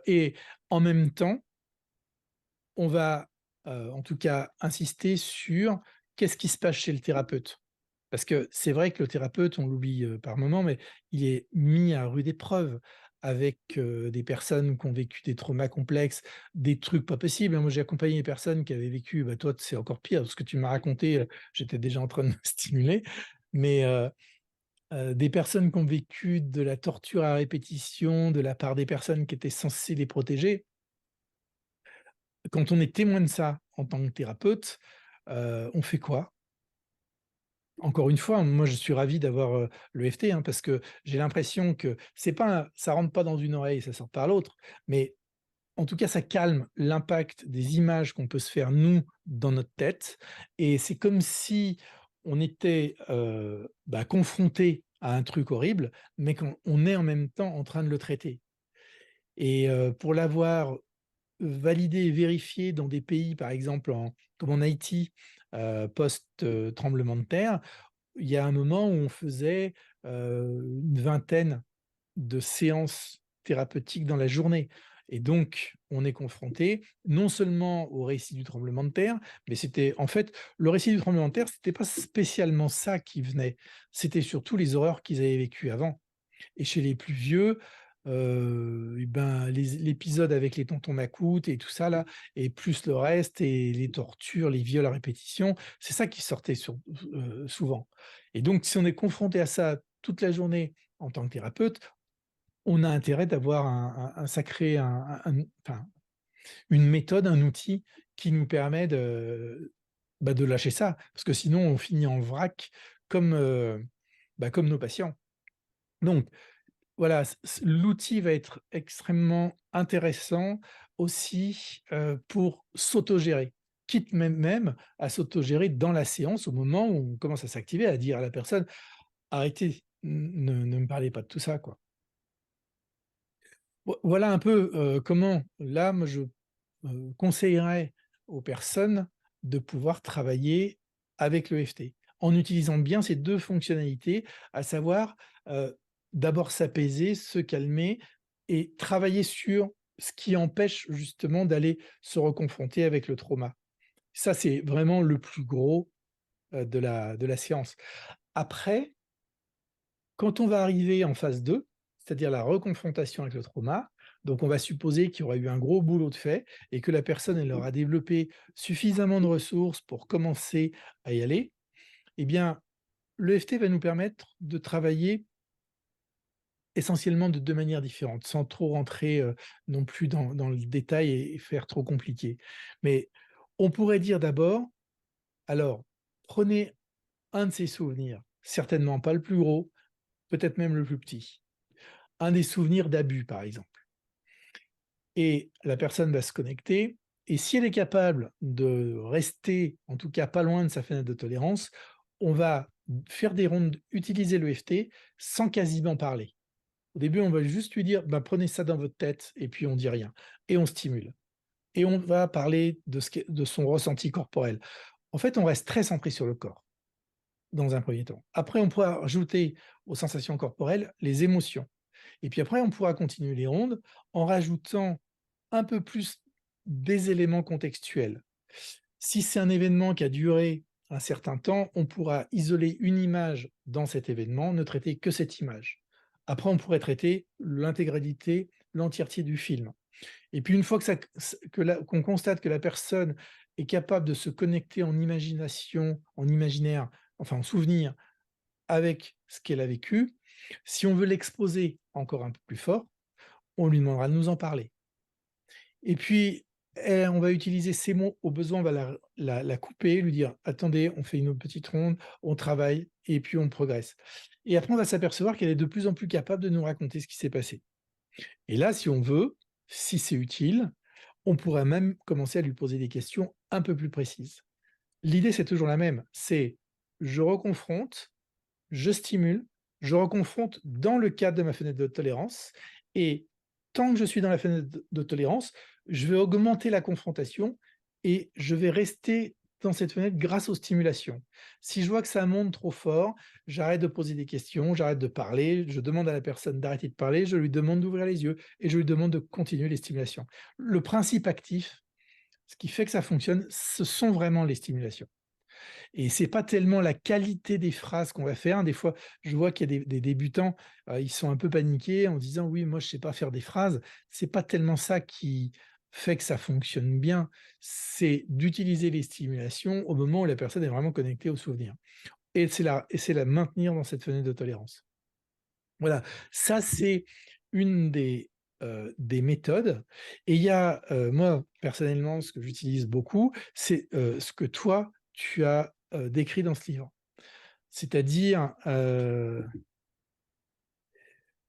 S2: Et en même temps, on va, en tout cas insister sur qu'est-ce qui se passe chez le thérapeute? Parce que c'est vrai que le thérapeute, on l'oublie, par moment, mais il est mis à rude épreuve avec, des personnes qui ont vécu des traumas complexes, des trucs pas possibles, hein. Moi, j'ai accompagné des personnes qui avaient vécu, bah, toi, c'est encore pire, ce que tu m'as raconté, j'étais déjà en train de me stimuler, mais des personnes qui ont vécu de la torture à répétition de la part des personnes qui étaient censées les protéger. Quand on est témoin de ça en tant que thérapeute, on fait quoi? Encore une fois, moi je suis ravi d'avoir, l'EFT, hein, parce que j'ai l'impression que c'est pas ça rentre pas dans une oreille, ça sort par l'autre, mais en tout cas ça calme l'impact des images qu'on peut se faire nous, dans notre tête et c'est comme si on était, bah, confrontés à un truc horrible, mais qu'on est en même temps en train de le traiter et pour l'avoir validé et vérifié dans des pays, par exemple comme en Haïti, post, tremblement de terre, il y a un moment où on faisait, une vingtaine de séances thérapeutiques dans la journée et donc on est confronté non seulement au récit du tremblement de terre, mais c'était en fait, le récit du tremblement de terre, c'était pas spécialement ça qui venait, c'était surtout les horreurs qu'ils avaient vécues avant. Et chez les plus vieux, et ben, l'épisode avec les tontons macoutes et tout ça là et plus le reste et les tortures, les viols à répétition, c'est ça qui sortait souvent. Et donc si on est confronté à ça toute la journée en tant que thérapeute, on a intérêt d'avoir un sacré enfin, une méthode, un outil qui nous permet bah, de lâcher ça. Parce que sinon on finit en vrac comme, bah, comme nos patients. Donc voilà, l'outil va être extrêmement intéressant aussi, pour s'autogérer. Quitte même à s'autogérer dans la séance au moment où on commence à s'activer, à dire à la personne: «Arrêtez, ne me parlez pas de tout ça, quoi». Voilà un peu, comment là, moi je, conseillerais aux personnes de pouvoir travailler avec l'EFT, en utilisant bien ces 2 fonctionnalités, à savoir, d'abord s'apaiser, se calmer et travailler sur ce qui empêche justement d'aller se reconfronter avec le trauma. Ça, c'est vraiment le plus gros, de la séance. Après, quand on va arriver en phase 2, c'est-à-dire la reconfrontation avec le trauma, donc on va supposer qu'il y aura eu un gros boulot de fait et que la personne, elle aura développé suffisamment de ressources pour commencer à y aller, eh bien, l'EFT va nous permettre de travailler essentiellement de 2 manières différentes, sans trop rentrer, non plus dans le détail et faire trop compliqué. Mais on pourrait dire d'abord: «Alors, prenez un de ces souvenirs, certainement pas le plus gros, peut-être même le plus petit. Un des souvenirs d'abus, par exemple. Et la personne va se connecter et si elle est capable de rester, en tout cas pas loin de sa fenêtre de tolérance, on va faire des rondes, utiliser l'EFT sans quasiment parler. Au début, on va juste lui dire: «Bah, prenez ça dans votre tête» et puis on dit rien et on stimule et on va parler de son ressenti corporel. En fait, on reste très centré sur le corps, dans un premier temps. Après, on pourra rajouter aux sensations corporelles les émotions et puis après, on pourra continuer les rondes en rajoutant un peu plus des éléments contextuels. Si c'est un événement qui a duré un certain temps, on pourra isoler une image dans cet événement, ne traiter que cette image. Après, on pourrait traiter l'intégralité, l'entièreté du film. Et puis une fois qu'on constate que la personne est capable de se connecter en imagination, en imaginaire, enfin en souvenir, avec ce qu'elle a vécu, si on veut l'exposer encore un peu plus fort, on lui demandera de nous en parler. Et puis, on va utiliser ces mots, au besoin, on va la couper, lui dire: «Attendez, on fait une autre petite ronde, on travaille et puis on progresse» et après on va s'apercevoir qu'elle est de plus en plus capable de nous raconter ce qui s'est passé et là, si on veut, si c'est utile, on pourrait même commencer à lui poser des questions un peu plus précises. L'idée, c'est toujours la même, c'est je reconfronte, je stimule, je reconfronte dans le cadre de ma fenêtre de tolérance et tant que je suis dans la fenêtre de tolérance, je vais augmenter la confrontation et je vais rester dans cette fenêtre grâce aux stimulations. Si je vois que ça monte trop fort, j'arrête de poser des questions, j'arrête de parler, je demande à la personne d'arrêter de parler, je lui demande d'ouvrir les yeux et je lui demande de continuer les stimulations. Le principe actif, ce qui fait que ça fonctionne, ce sont vraiment les stimulations. Et c'est pas tellement la qualité des phrases qu'on va faire. Des fois, je vois qu'il y a des débutants, ils sont un peu paniqués en disant: «Oui, moi je sais pas faire des phrases». C'est pas tellement ça qui fait que ça fonctionne bien, c'est d'utiliser les stimulations au moment où la personne est vraiment connectée au souvenir et c'est la maintenir dans cette fenêtre de tolérance. Voilà, ça c'est une des méthodes et il y a, moi personnellement ce que j'utilise beaucoup, c'est, ce que toi tu as, décrit dans ce livre. C'est-à-dire,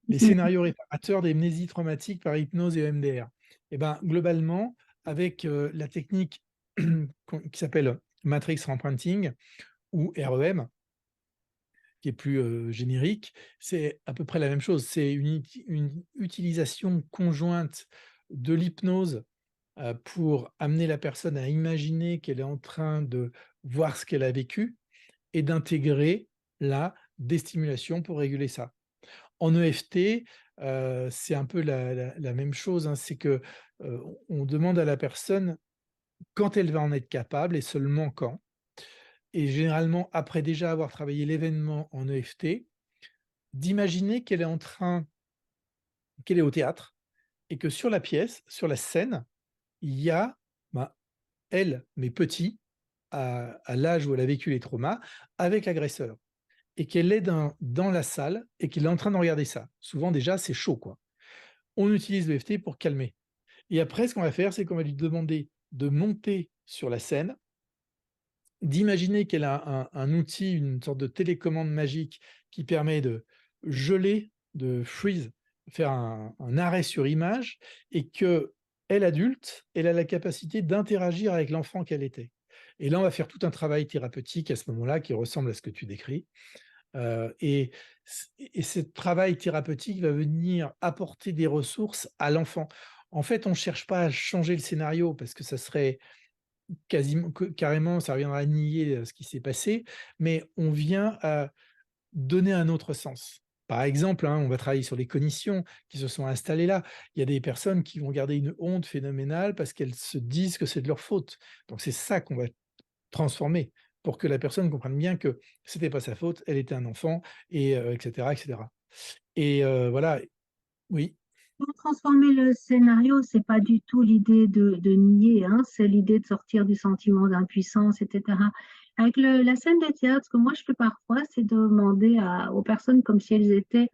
S2: les scénarios réparateurs d'amnésie traumatique par hypnose et EMDR. Et ben, globalement, avec, la technique qui s'appelle Matrix Reprinting ou REM, qui est plus, générique, c'est à peu près la même chose. C'est une utilisation conjointe de l'hypnose, pour amener la personne à imaginer qu'elle est en train de voir ce qu'elle a vécu et d'intégrer là des stimulations pour réguler ça. En EFT, c'est un peu la même chose, hein. C'est que, on demande à la personne quand elle va en être capable et seulement quand et généralement après déjà avoir travaillé l'événement en EFT, d'imaginer qu'elle est au théâtre et que sur la pièce, sur la scène, il y a, ben, elle, mais petit, à l'âge où elle a vécu les traumas, avec l'agresseur et qu'elle est dans la salle et qu'il est en train de regarder ça. Souvent déjà, c'est chaud, quoi. On utilise l'EFT pour calmer et après ce qu'on va faire, c'est qu'on va lui demander de monter sur la scène, d'imaginer qu'elle a un outil, une sorte de télécommande magique qui permet de geler, de freeze, faire un arrêt sur image et qu'elle, adulte, elle a la capacité d'interagir avec l'enfant qu'elle était. Et là, on va faire tout un travail thérapeutique à ce moment-là qui ressemble à ce que tu décris. Et ce travail thérapeutique va venir apporter des ressources à l'enfant. En fait, on ne cherche pas à changer le scénario parce que ça serait quasiment carrément, ça reviendra à nier, ce qui s'est passé, mais on vient à donner un autre sens. Par exemple, hein, on va travailler sur les cognitions qui se sont installées là. Il y a des personnes qui vont garder une honte phénoménale parce qu'elles se disent que c'est de leur faute. Donc c'est ça qu'on va transformer pour que la personne comprenne bien que c'était pas sa faute, elle était un enfant et cetera et cetera. Voilà, oui,
S1: Pour transformer le scénario, c'est pas du tout l'idée de nier, hein, c'est l'idée de sortir du sentiment d'impuissance, etc. Avec la scène de théâtre, ce que moi je fais parfois, c'est de demander aux personnes comme si elles étaient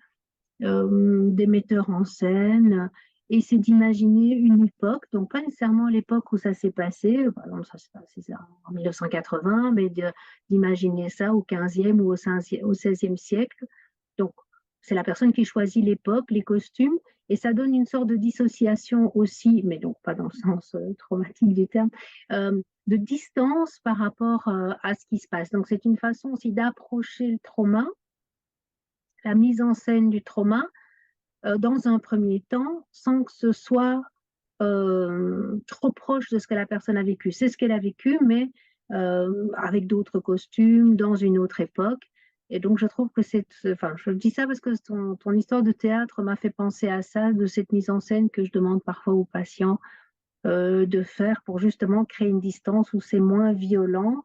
S1: des metteurs en scène, et c'est d'imaginer une époque, donc pas nécessairement l'époque où ça s'est passé, par exemple ça s'est passé en 1980, mais d'imaginer ça au 15e ou au 16e siècle. Donc, c'est la personne qui choisit l'époque, les costumes, et ça donne une sorte de dissociation aussi, mais donc pas dans le sens traumatique du terme, de distance par rapport à ce qui se passe. Donc, c'est une façon aussi d'approcher le trauma, la mise en scène du trauma, dans un premier temps, sans que ce soit trop proche de ce que la personne a vécu. C'est ce qu'elle a vécu, mais avec d'autres costumes, dans une autre époque. Et donc, je trouve que enfin, je dis ça parce que ton histoire de théâtre m'a fait penser à ça, de cette mise en scène que je demande parfois aux patients de faire pour justement créer une distance où c'est moins violent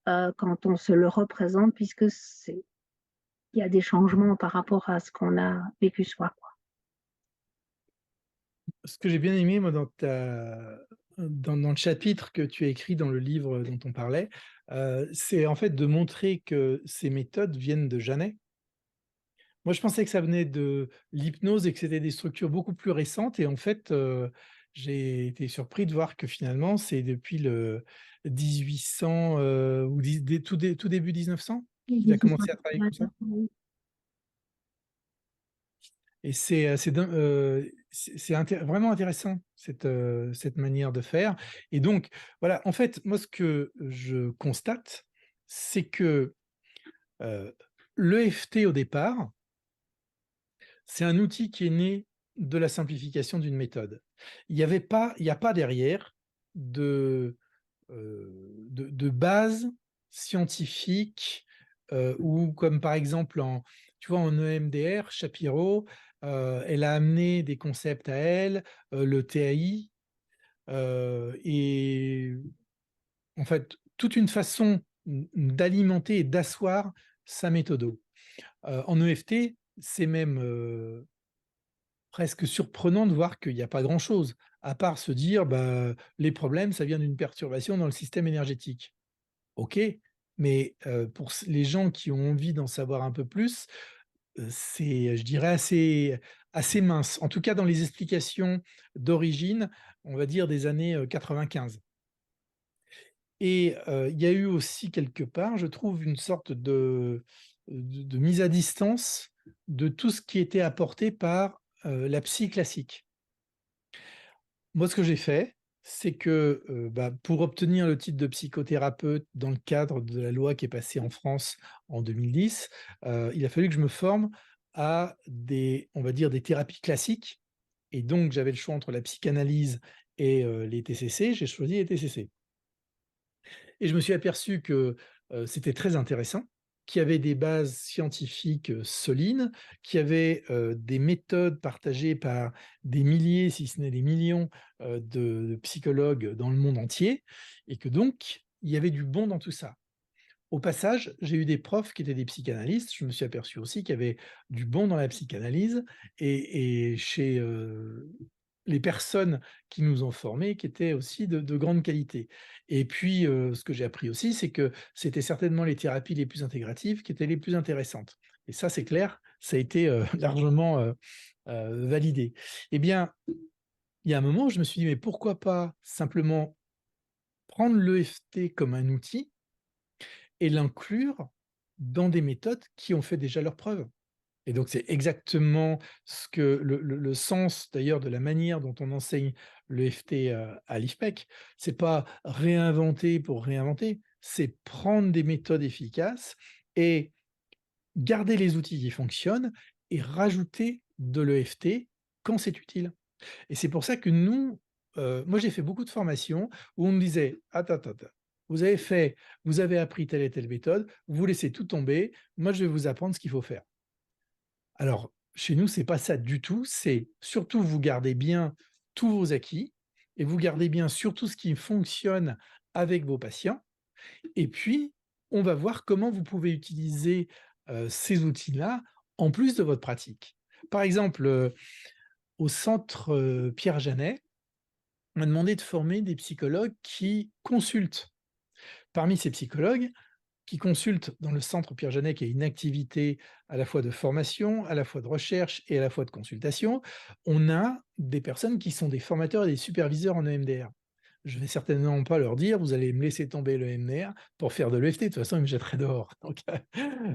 S1: quand on se le représente, puisque il y a des changements par rapport à ce qu'on a vécu soi.
S2: ce que j'ai bien aimé moi dans le chapitre que tu as écrit dans le livre dont on parlait, c'est en fait de montrer que ces méthodes viennent de Janet. Moi, je pensais que ça venait de l'hypnose et que c'était des structures beaucoup plus récentes et en fait, j'ai été surpris de voir que finalement, c'est depuis le 1800, ou tout début 1900 qu'il a commencé à travailler comme ça? Et c'est vraiment intéressant cette manière de faire et donc voilà, en fait, moi, ce que je constate, c'est que, heu, l'EFT au départ, c'est un outil qui est né de la simplification d'une méthode. Il y a pas derrière de, de base scientifique, ou comme par exemple tu vois, en EMDR, Shapiro, elle a amené des concepts à elle, le TAI, et en fait, toute une façon d'alimenter et d'asseoir sa méthode. En EFT, c'est même, presque surprenant de voir qu'il y a pas grand-chose, à part se dire: «Bah, les problèmes, ça vient d'une perturbation dans le système énergétique». OK, mais pour les gens qui ont envie d'en savoir un peu plus, c'est, je dirais, assez mince. En tout cas, dans les explications d'origine, on va dire des années, 95 et il y a eu aussi quelque part, je trouve, une sorte de mise à distance de tout ce qui était apporté par, la psy classique. Moi, ce que j'ai fait, c'est que, bah, pour obtenir le titre de psychothérapeute dans le cadre de la loi qui est passée en France en 2010, il a fallu que je me forme à des on va dire des thérapies classiques et donc j'avais le choix entre la psychanalyse et les TCC. J'ai choisi les TCC et je me suis aperçu que, c'était très intéressant, qu'il y avait des bases scientifiques, solides, qu'il y avait, des méthodes partagées par des milliers, si ce n'est des millions, de psychologues dans le monde entier et que donc il y avait du bon dans tout ça. Au passage, j'ai eu des profs qui étaient des psychanalystes. Je me suis aperçu aussi qu'il y avait du bon dans la psychanalyse et chez, les personnes qui nous ont formés, qui étaient aussi de grande qualité. Et puis, ce que j'ai appris aussi, c'est que c'était certainement les thérapies les plus intégratives qui étaient les plus intéressantes. Et ça, c'est clair, ça a été, largement, validé. Eh bien, il y a un moment où je me suis dit: «Mais pourquoi pas simplement prendre l'EFT comme un outil et l'inclure dans des méthodes qui ont fait déjà leurs preuves. Et donc c'est exactement ce que le sens d'ailleurs de la manière dont on enseigne l'EFT, à l'IFPEC. C'est pas réinventer pour réinventer, c'est prendre des méthodes efficaces et garder les outils qui fonctionnent et rajouter de l'EFT quand c'est utile. Et c'est pour ça que nous, moi j'ai fait beaucoup de formations où on me disait: «Attends, attends, attends, vous avez appris telle et telle méthode, vous laissez tout tomber, moi je vais vous apprendre ce qu'il faut faire». Alors, chez nous, c'est pas ça du tout, c'est surtout vous gardez bien tous vos acquis et vous gardez bien surtout ce qui fonctionne avec vos patients et puis on va voir comment vous pouvez utiliser, ces outils-là en plus de votre pratique. Par exemple, au centre, Pierre Janet, on m'a demandé de former des psychologues qui consultent. Parmi ces psychologues qui consultent dans le centre Pierre Janet, qui est une activité à la fois de formation, à la fois de recherche et à la fois de consultation, on a des personnes qui sont des formateurs et des superviseurs en EMDR. Je vais certainement pas leur dire: «Vous allez me laisser tomber le EMDR pour faire de l'EFT», de toute façon ils me jetteraient dehors. Donc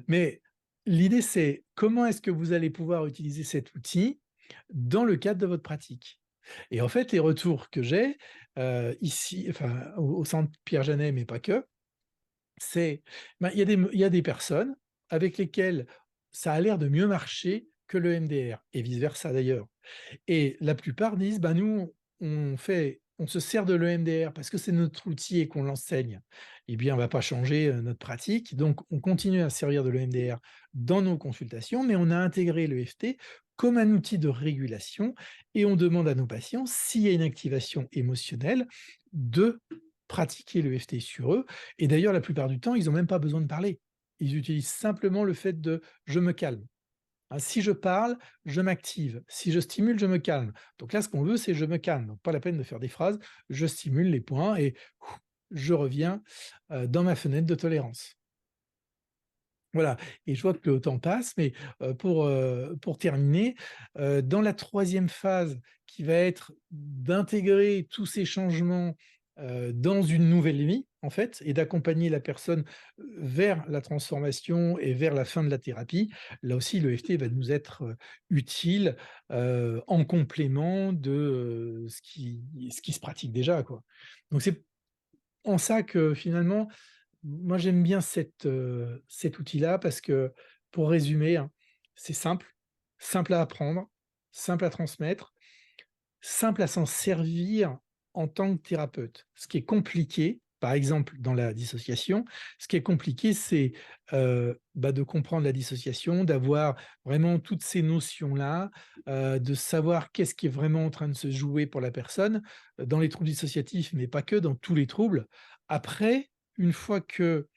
S2: mais l'idée c'est comment est-ce que vous allez pouvoir utiliser cet outil dans le cadre de votre pratique? Et en fait, les retours que j'ai, ici, enfin, au centre Pierre Janet, mais pas que, c'est, ben, il y a des personnes avec lesquelles ça a l'air de mieux marcher que le MDR et vice versa d'ailleurs. Et la plupart disent: «Bah, nous, on se sert de l'EMDR parce que c'est notre outil et qu'on l'enseigne. Eh bien, on va pas changer, notre pratique, donc on continue à se servir de l'EMDR dans nos consultations, mais on a intégré l'EFT comme un outil de régulation et on demande à nos patients, s'il y a une activation émotionnelle, de pratiquer l'EFT sur eux» et d'ailleurs, la plupart du temps, ils ont même pas besoin de parler. Ils utilisent simplement le fait de: «Je me calme». Ah, si je parle, je m'active. Si je stimule, je me calme. Donc là, ce qu'on veut, c'est je me calme. Donc pas la peine de faire des phrases, je stimule les points et je reviens, dans ma fenêtre de tolérance. Voilà et je vois que le temps passe, mais, pour terminer, dans la troisième phase qui va être d'intégrer tous ces changements dans une nouvelle vie, en fait, et d'accompagner la personne vers la transformation et vers la fin de la thérapie. Là aussi, l'EFT va nous être utile en complément de ce qui se pratique déjà, quoi. Donc c'est en ça que finalement, moi j'aime bien cet outil-là parce que, pour résumer, hein, c'est simple, simple à apprendre, simple à transmettre, simple à s'en servir en tant que thérapeute. Ce qui est compliqué, par exemple dans la dissociation, ce qui est compliqué, c'est, de comprendre la dissociation, d'avoir vraiment toutes ces notions-là, de savoir qu'est-ce qui est vraiment en train de se jouer pour la personne, dans les troubles dissociatifs, mais pas que, dans tous les troubles. Après, une fois que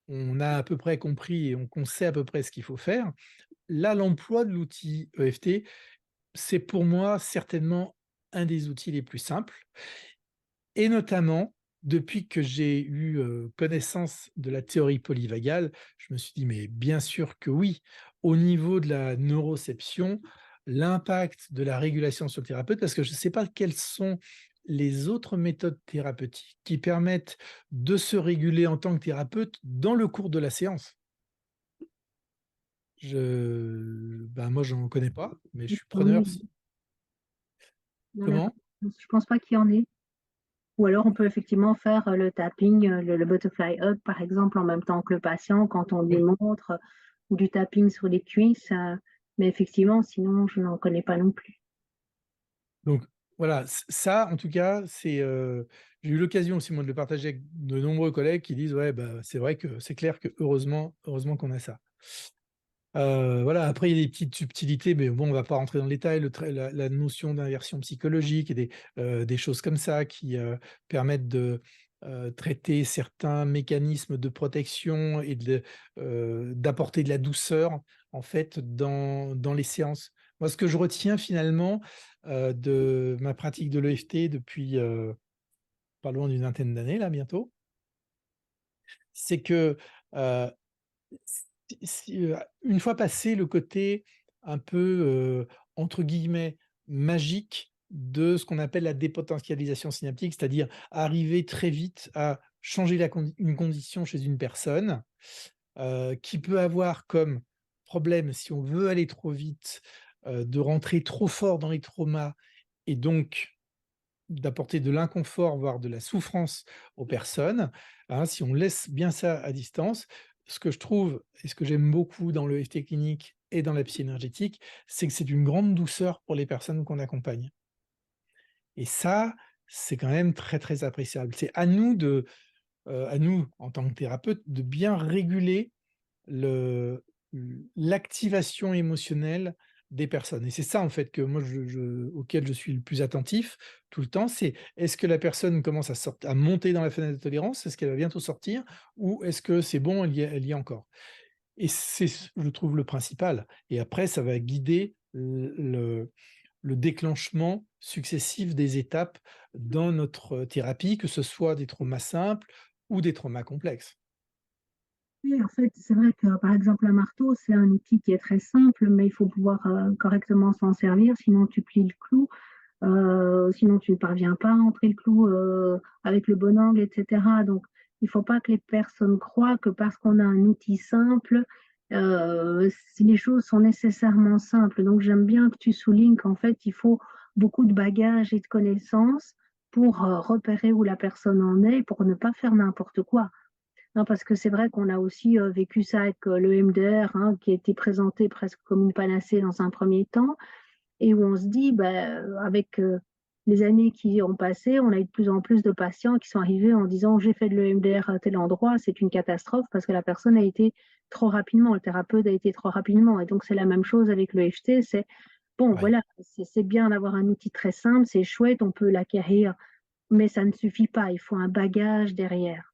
S2: on a à peu près compris et qu'on sait à peu près ce qu'il faut faire, là, l'emploi de l'outil EFT, c'est pour moi certainement un des outils les plus simples, et notamment depuis que j'ai eu, connaissance de la théorie polyvagale, je me suis dit: «Mais bien sûr que oui!» Au niveau de la neuroception, l'impact de la régulation sur le thérapeute, parce que je ne sais pas quelles sont les autres méthodes thérapeutiques qui permettent de se réguler en tant que thérapeute dans le cours de la séance. Moi, j'en connais pas, mais je suis
S1: Oui,
S2: preneur
S1: il
S2: si.
S1: y en a pas.
S2: Comment?
S1: Je pense pas qu'il y en ait. Ou alors on peut effectivement faire, le tapping, le butterfly hug par exemple en même temps que le patient quand on lui
S2: Oui.
S1: montre, ou du tapping sur les cuisses, mais effectivement sinon je n'en connais pas non plus.
S2: Donc voilà, ça en tout cas, j'ai eu l'occasion aussi moi de le partager avec de nombreux collègues qui disent: «Ouais, bah, c'est vrai que c'est clair que heureusement qu'on a ça». Voilà, après il y a des petites subtilités, mais bon, on va pas rentrer dans le détail, le trai la notion d'inversion psychologique et des choses comme ça qui, permettent de, traiter certains mécanismes de protection et d'apporter de la douceur, en fait, dans les séances. Moi, ce que je retiens finalement, de ma pratique de l'EFT depuis, pas loin d'une vingtaine d'années là, bientôt, c'est que, heu une fois passé le côté un peu, entre guillemets «magique» de ce qu'on appelle la dépotentialisation synaptique, c'est-à-dire arriver très vite à changer une condition chez une personne, qui peut avoir comme problème, si on veut aller trop vite, de rentrer trop fort dans les traumas et donc d'apporter de l'inconfort, voire de la souffrance aux personnes, hein, si on laisse bien ça à distance. Ce que je trouve et ce que j'aime beaucoup dans le l'EFT clinique et dans la psy énergétique, c'est que c'est d'une grande douceur pour les personnes qu'on accompagne, et ça, c'est quand même très, très appréciable. C'est à nous, en tant que thérapeute, de bien réguler le l'activation émotionnelle des personnes, et c'est ça, en fait, que moi je auquel je suis le plus attentif tout le temps, c'est est-ce que la personne commence à monter dans la fenêtre de tolérance? Est-ce qu'elle va bientôt sortir? Ou est-ce que c'est bon, elle y est encore? Et c'est je trouve le principal, et après ça va guider le déclenchement successif des étapes dans notre thérapie, que ce soit des traumas simples ou des traumas complexes.
S1: Oui, en fait, c'est vrai que, par exemple, un marteau, c'est un outil qui est très simple, mais il faut pouvoir, correctement s'en servir, sinon tu plies le clou, sinon tu ne parviens pas à entrer le clou, avec le bon angle et cetera. Donc il ne faut pas que les personnes croient que parce qu'on a un outil simple, si les choses sont nécessairement simples. Donc j'aime bien que tu soulignes qu'en fait, il faut beaucoup de bagages et de connaissances pour, repérer où la personne en est, pour ne pas faire n'importe quoi. Non, parce que c'est vrai qu'on a aussi, vécu ça avec, le MDR, hein, qui a été présenté presque comme une panacée dans un premier temps et où on se dit, bah, avec, les années qui ont passé, on a eu de plus en plus de patients qui sont arrivés en disant: «J'ai fait de l'EMDR à tel endroit, c'est une catastrophe», parce que la personne a été trop rapidement, le thérapeute a été trop rapidement, et donc c'est la même chose avec l'EFT, c'est bon
S2: Ouais.
S1: voilà, c'est bien d'avoir un outil très simple, c'est chouette, on peut l'acquérir, mais ça ne suffit pas, il faut un bagage derrière.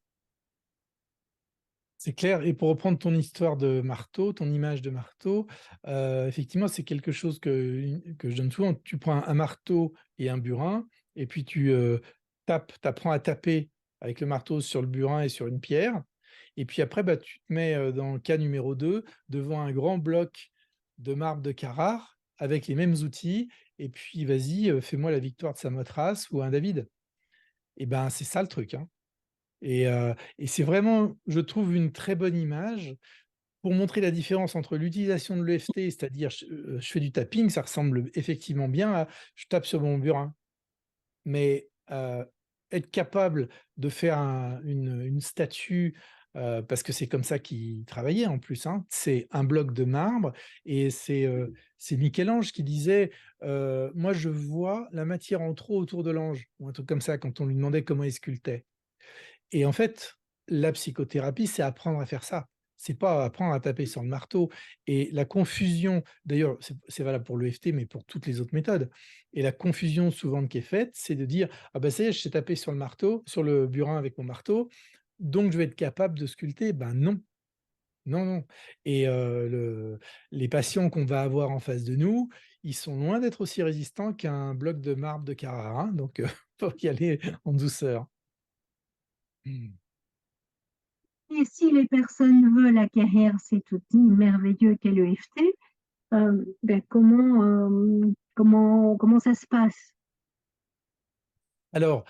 S2: C'est clair, et pour reprendre ton histoire de marteau, ton image de marteau, effectivement, c'est quelque chose que je donne souvent. Tu prends un marteau et un burin et puis tu apprends à taper avec le marteau sur le burin et sur une pierre, et puis après, bah, tu te mets, dans le cas numéro 2 devant un grand bloc de marbre de Carrare avec les mêmes outils, et puis vas-y, fais-moi la victoire de Samothrace ou un David. Et ben, c'est ça le truc, hein. Et c'est vraiment, je trouve, une très bonne image pour montrer la différence entre l'utilisation de l'EFT, c'est-à-dire je fais du tapping, ça ressemble effectivement bien à je tape sur mon burin. Mais, être capable de faire une statue, parce que c'est comme ça qu'il travaillait en plus, hein. C'est un bloc de marbre et c'est Michel-Ange qui disait, «Moi je vois la matière en trop autour de l'ange», ou un truc comme ça quand on lui demandait comment il sculptait. Et en fait, la psychothérapie, c'est apprendre à faire ça. C'est pas apprendre à taper sur le marteau. Et la confusion, d'ailleurs, c'est valable pour l'EFT, mais pour toutes les autres méthodes. Et la confusion souvent qui est faite, c'est de dire: «Ah bah ça y est, je sais taper sur le marteau, sur le burin avec mon marteau, donc je vais être capable de sculpter». Ben non, non, non. Et les patients qu'on va avoir en face de nous, ils sont loin d'être aussi résistants qu'un bloc de marbre de Carrare, hein, donc faut y aller en douceur. Mmh.
S1: Et si les personnes veulent acquérir cet outil merveilleux qu'est l'EFT, ben comment ça se passe?
S2: Alors,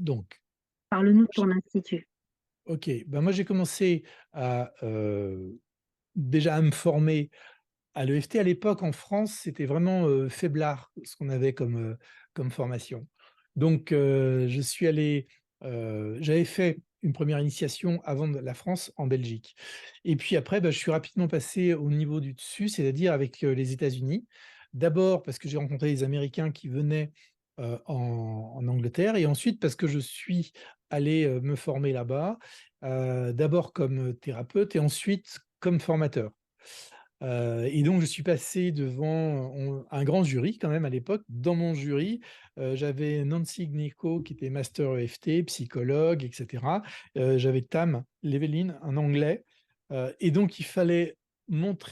S2: donc,
S1: Parle-nous de ton institut.
S2: OK, ben, moi j'ai commencé à, déjà à me former à l'EFT. À l'époque en France, c'était vraiment, faiblard ce qu'on avait comme formation. Donc, je suis allé, j'avais fait une première initiation avant de la France en Belgique et puis après, bah, je suis rapidement passé au niveau du dessus, c'est-à-dire avec, les États-Unis. D'abord parce que j'ai rencontré des Américains qui venaient, en Angleterre et ensuite parce que je suis allé, me former là-bas, d'abord comme, thérapeute et ensuite comme formateur. Et donc je suis passé devant un grand jury quand même à l'époque. Dans mon jury, j'avais Nancy Gnecco qui était master EFT, psychologue et cetera. J'avais Tam Leveline, un Anglais, et donc il fallait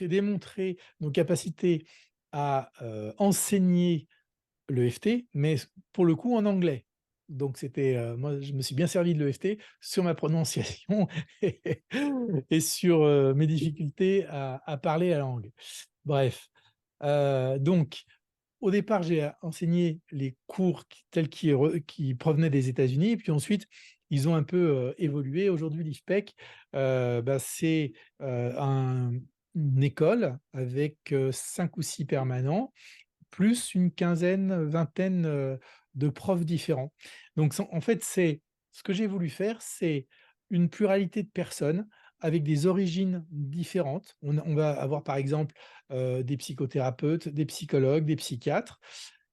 S2: démontrer nos capacités à, enseigner l'EFT, mais pour le coup en anglais. Donc c'était, moi je me suis bien servi de l'EFT sur ma prononciation et sur, mes difficultés à parler la langue. Bref, donc au départ, j'ai enseigné les cours qui provenaient des États-Unis et puis ensuite ils ont un peu, évolué. Aujourd'hui, l'IFPEC, bah, c'est, une école avec, 5 ou 6 permanents plus une quinzaine, vingtaine, de profs différents. Donc en fait, c'est ce que j'ai voulu faire, c'est une pluralité de personnes avec des origines différentes. On va avoir par exemple, des psychothérapeutes, des psychologues, des psychiatres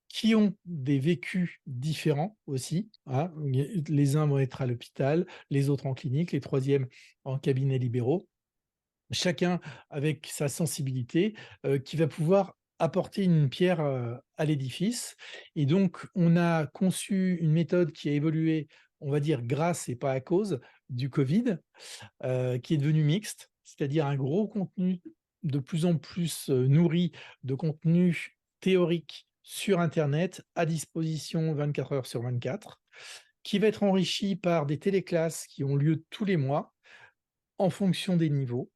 S2: qui ont des vécus différents aussi, hein. Les uns vont être à l'hôpital, les autres en clinique, les troisièmes en cabinet libéraux. Chacun avec sa sensibilité, qui va pouvoir apporter une pierre, à l'édifice et donc on a conçu une méthode qui a évolué, on va dire grâce et pas à cause du covid, qui est devenue mixte. C'est-à-dire un gros contenu de plus en plus, nourri de contenu théorique sur internet à disposition 24 heures sur 24, qui va être enrichi par des téléclasses qui ont lieu tous les mois en fonction des niveaux.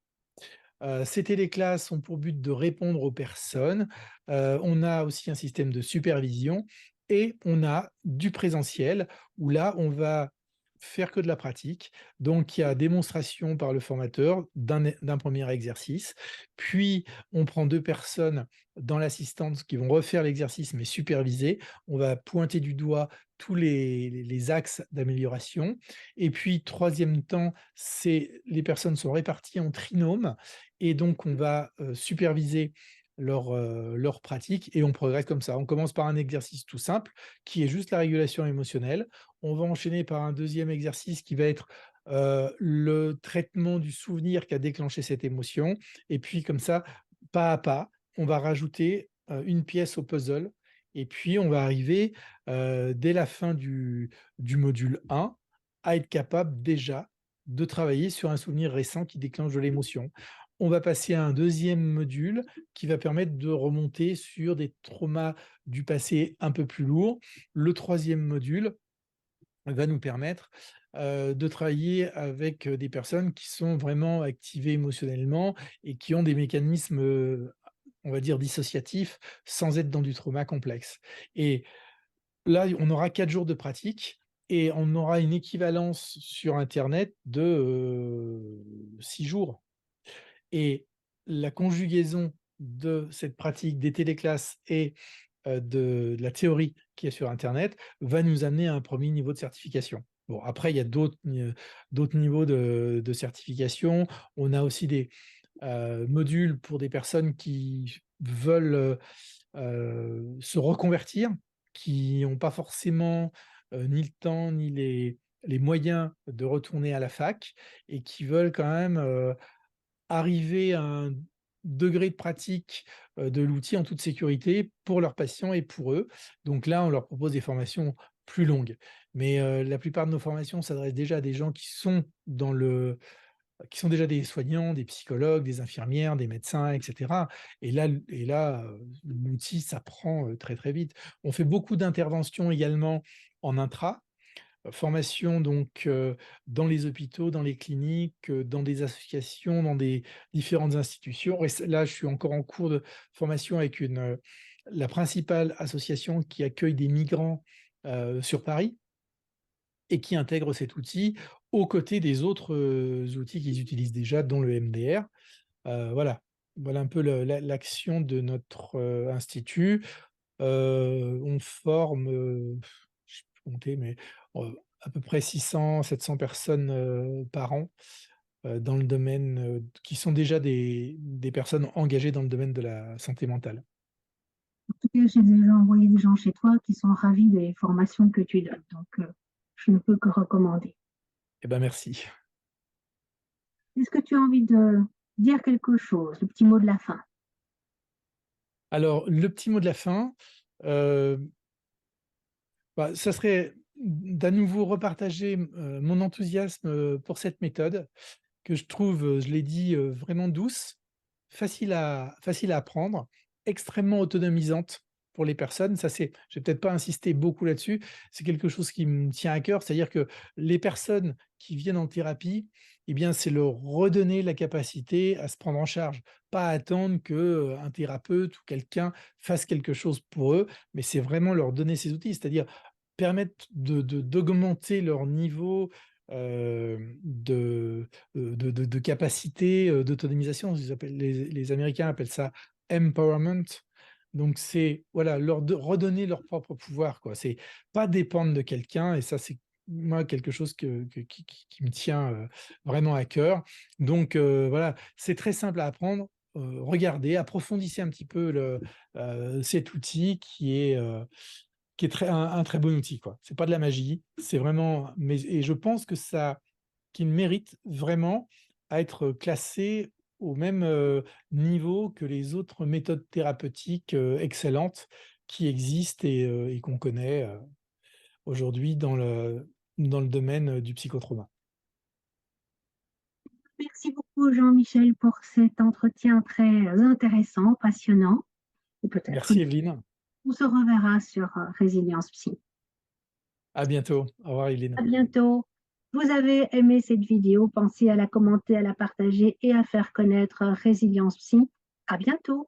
S2: Ces téléclasses ont pour but de répondre aux personnes. On a aussi un système de supervision et on a du présentiel où là, on va faire que de la pratique. Donc il y a démonstration par le formateur d'un premier exercice, puis on prend 2 personnes dans l'assistance qui vont refaire l'exercice mais supervisé. On va pointer du doigt tous les axes d'amélioration et puis troisième temps, c'est les personnes sont réparties en trinômes et donc on va, superviser leur pratique et on progresse comme ça. On commence par un exercice tout simple qui est juste la régulation émotionnelle. On va enchaîner par un deuxième exercice qui va être, le traitement du souvenir qui a déclenché cette émotion et puis comme ça, pas à pas, on va rajouter, une pièce au puzzle et puis on va arriver, dès la fin du module 1 à être capable déjà de travailler sur un souvenir récent qui déclenche de l'émotion. On va passer à un deuxième module qui va permettre de remonter sur des traumas du passé un peu plus lourds. Le troisième module va nous permettre, de travailler avec, des personnes qui sont vraiment activées émotionnellement et qui ont des mécanismes, on va dire dissociatifs, sans être dans du trauma complexe et là, on aura 4 jours de pratique et on aura une équivalence sur internet de 6 jours. Et la conjugaison de cette pratique des téléclasses et de la théorie qui est sur internet va nous amener à un premier niveau de certification. Bon, après, il y a d'autres niveaux de certification. On a aussi des modules pour des personnes qui veulent se reconvertir, qui n'ont pas forcément ni le temps ni les moyens de retourner à la fac et qui veulent quand même arriver à un degré de pratique de l'outil en toute sécurité pour leurs patients et pour eux. Donc là, on leur propose des formations plus longues. Mais la plupart de nos formations s'adressent déjà à des gens qui sont déjà des soignants, des psychologues, des infirmières, des médecins, et cetera. Et là, l'outil s'apprend très, très vite. On fait beaucoup d'interventions également en intra, formation donc dans les hôpitaux, dans les cliniques, dans des associations, dans des différentes institutions. Et là, je suis encore en cours de formation avec la principale association qui accueille des migrants sur Paris et qui intègre cet outil aux côtés des autres outils qu'ils utilisent déjà, dont le MDR. Voilà. Voilà un peu l'action de notre institut. On forme, je sais plus compter, mais à peu près 600-700 personnes par an dans le domaine, qui sont déjà des personnes engagées dans le domaine de la santé mentale.
S1: En tout cas, j'ai déjà envoyé des gens chez toi qui sont ravis des formations que tu donnes. Donc, je ne peux que recommander.
S2: Eh ben merci.
S1: Est-ce que tu as envie de dire quelque chose, le petit mot de la fin?
S2: Alors, le petit mot de la fin, euh, bah, ça serait d'à nouveau repartager mon enthousiasme pour cette méthode que je trouve, je l'ai dit, vraiment douce, facile à apprendre, extrêmement autonomisante pour les personnes. Ça, c'est je vais peut-être pas insister beaucoup là-dessus, c'est quelque chose qui me tient à cœur. C'est-à-dire que les personnes qui viennent en thérapie, eh bien, c'est leur redonner la capacité à se prendre en charge. Pas attendre que, un thérapeute ou quelqu'un fasse quelque chose pour eux, mais c'est vraiment leur donner ces outils. C'est-à-dire permettre d'augmenter leur niveau, de capacité, d'autonomisation. Les Américains appellent ça empowerment. Donc c'est voilà, redonner leur propre pouvoir, quoi. C'est pas dépendre de quelqu'un et ça, c'est moi quelque chose qui me tient, vraiment à cœur. Donc voilà, c'est très simple à apprendre. Regardez, approfondissez un petit peu cet outil qui est un très bon outil, quoi. C'est pas de la magie, c'est vraiment mais et je pense que ça qu'il mérite vraiment à être classé au même, niveau que les autres méthodes thérapeutiques, excellentes qui existent et qu'on connaît, aujourd'hui dans le domaine, du psychotrauma.
S1: Merci beaucoup, Jean-Michel, pour cet entretien très intéressant, passionnant. Et peut-être
S2: Merci Evelyne,
S1: on se reverra sur Résilience Psy.
S2: à bientôt. Au revoir
S1: À
S2: Evelyne.
S1: bientôt. Vous avez aimé cette vidéo, pensez à la commenter, à la partager et à faire connaître Résilience Psy. À bientôt.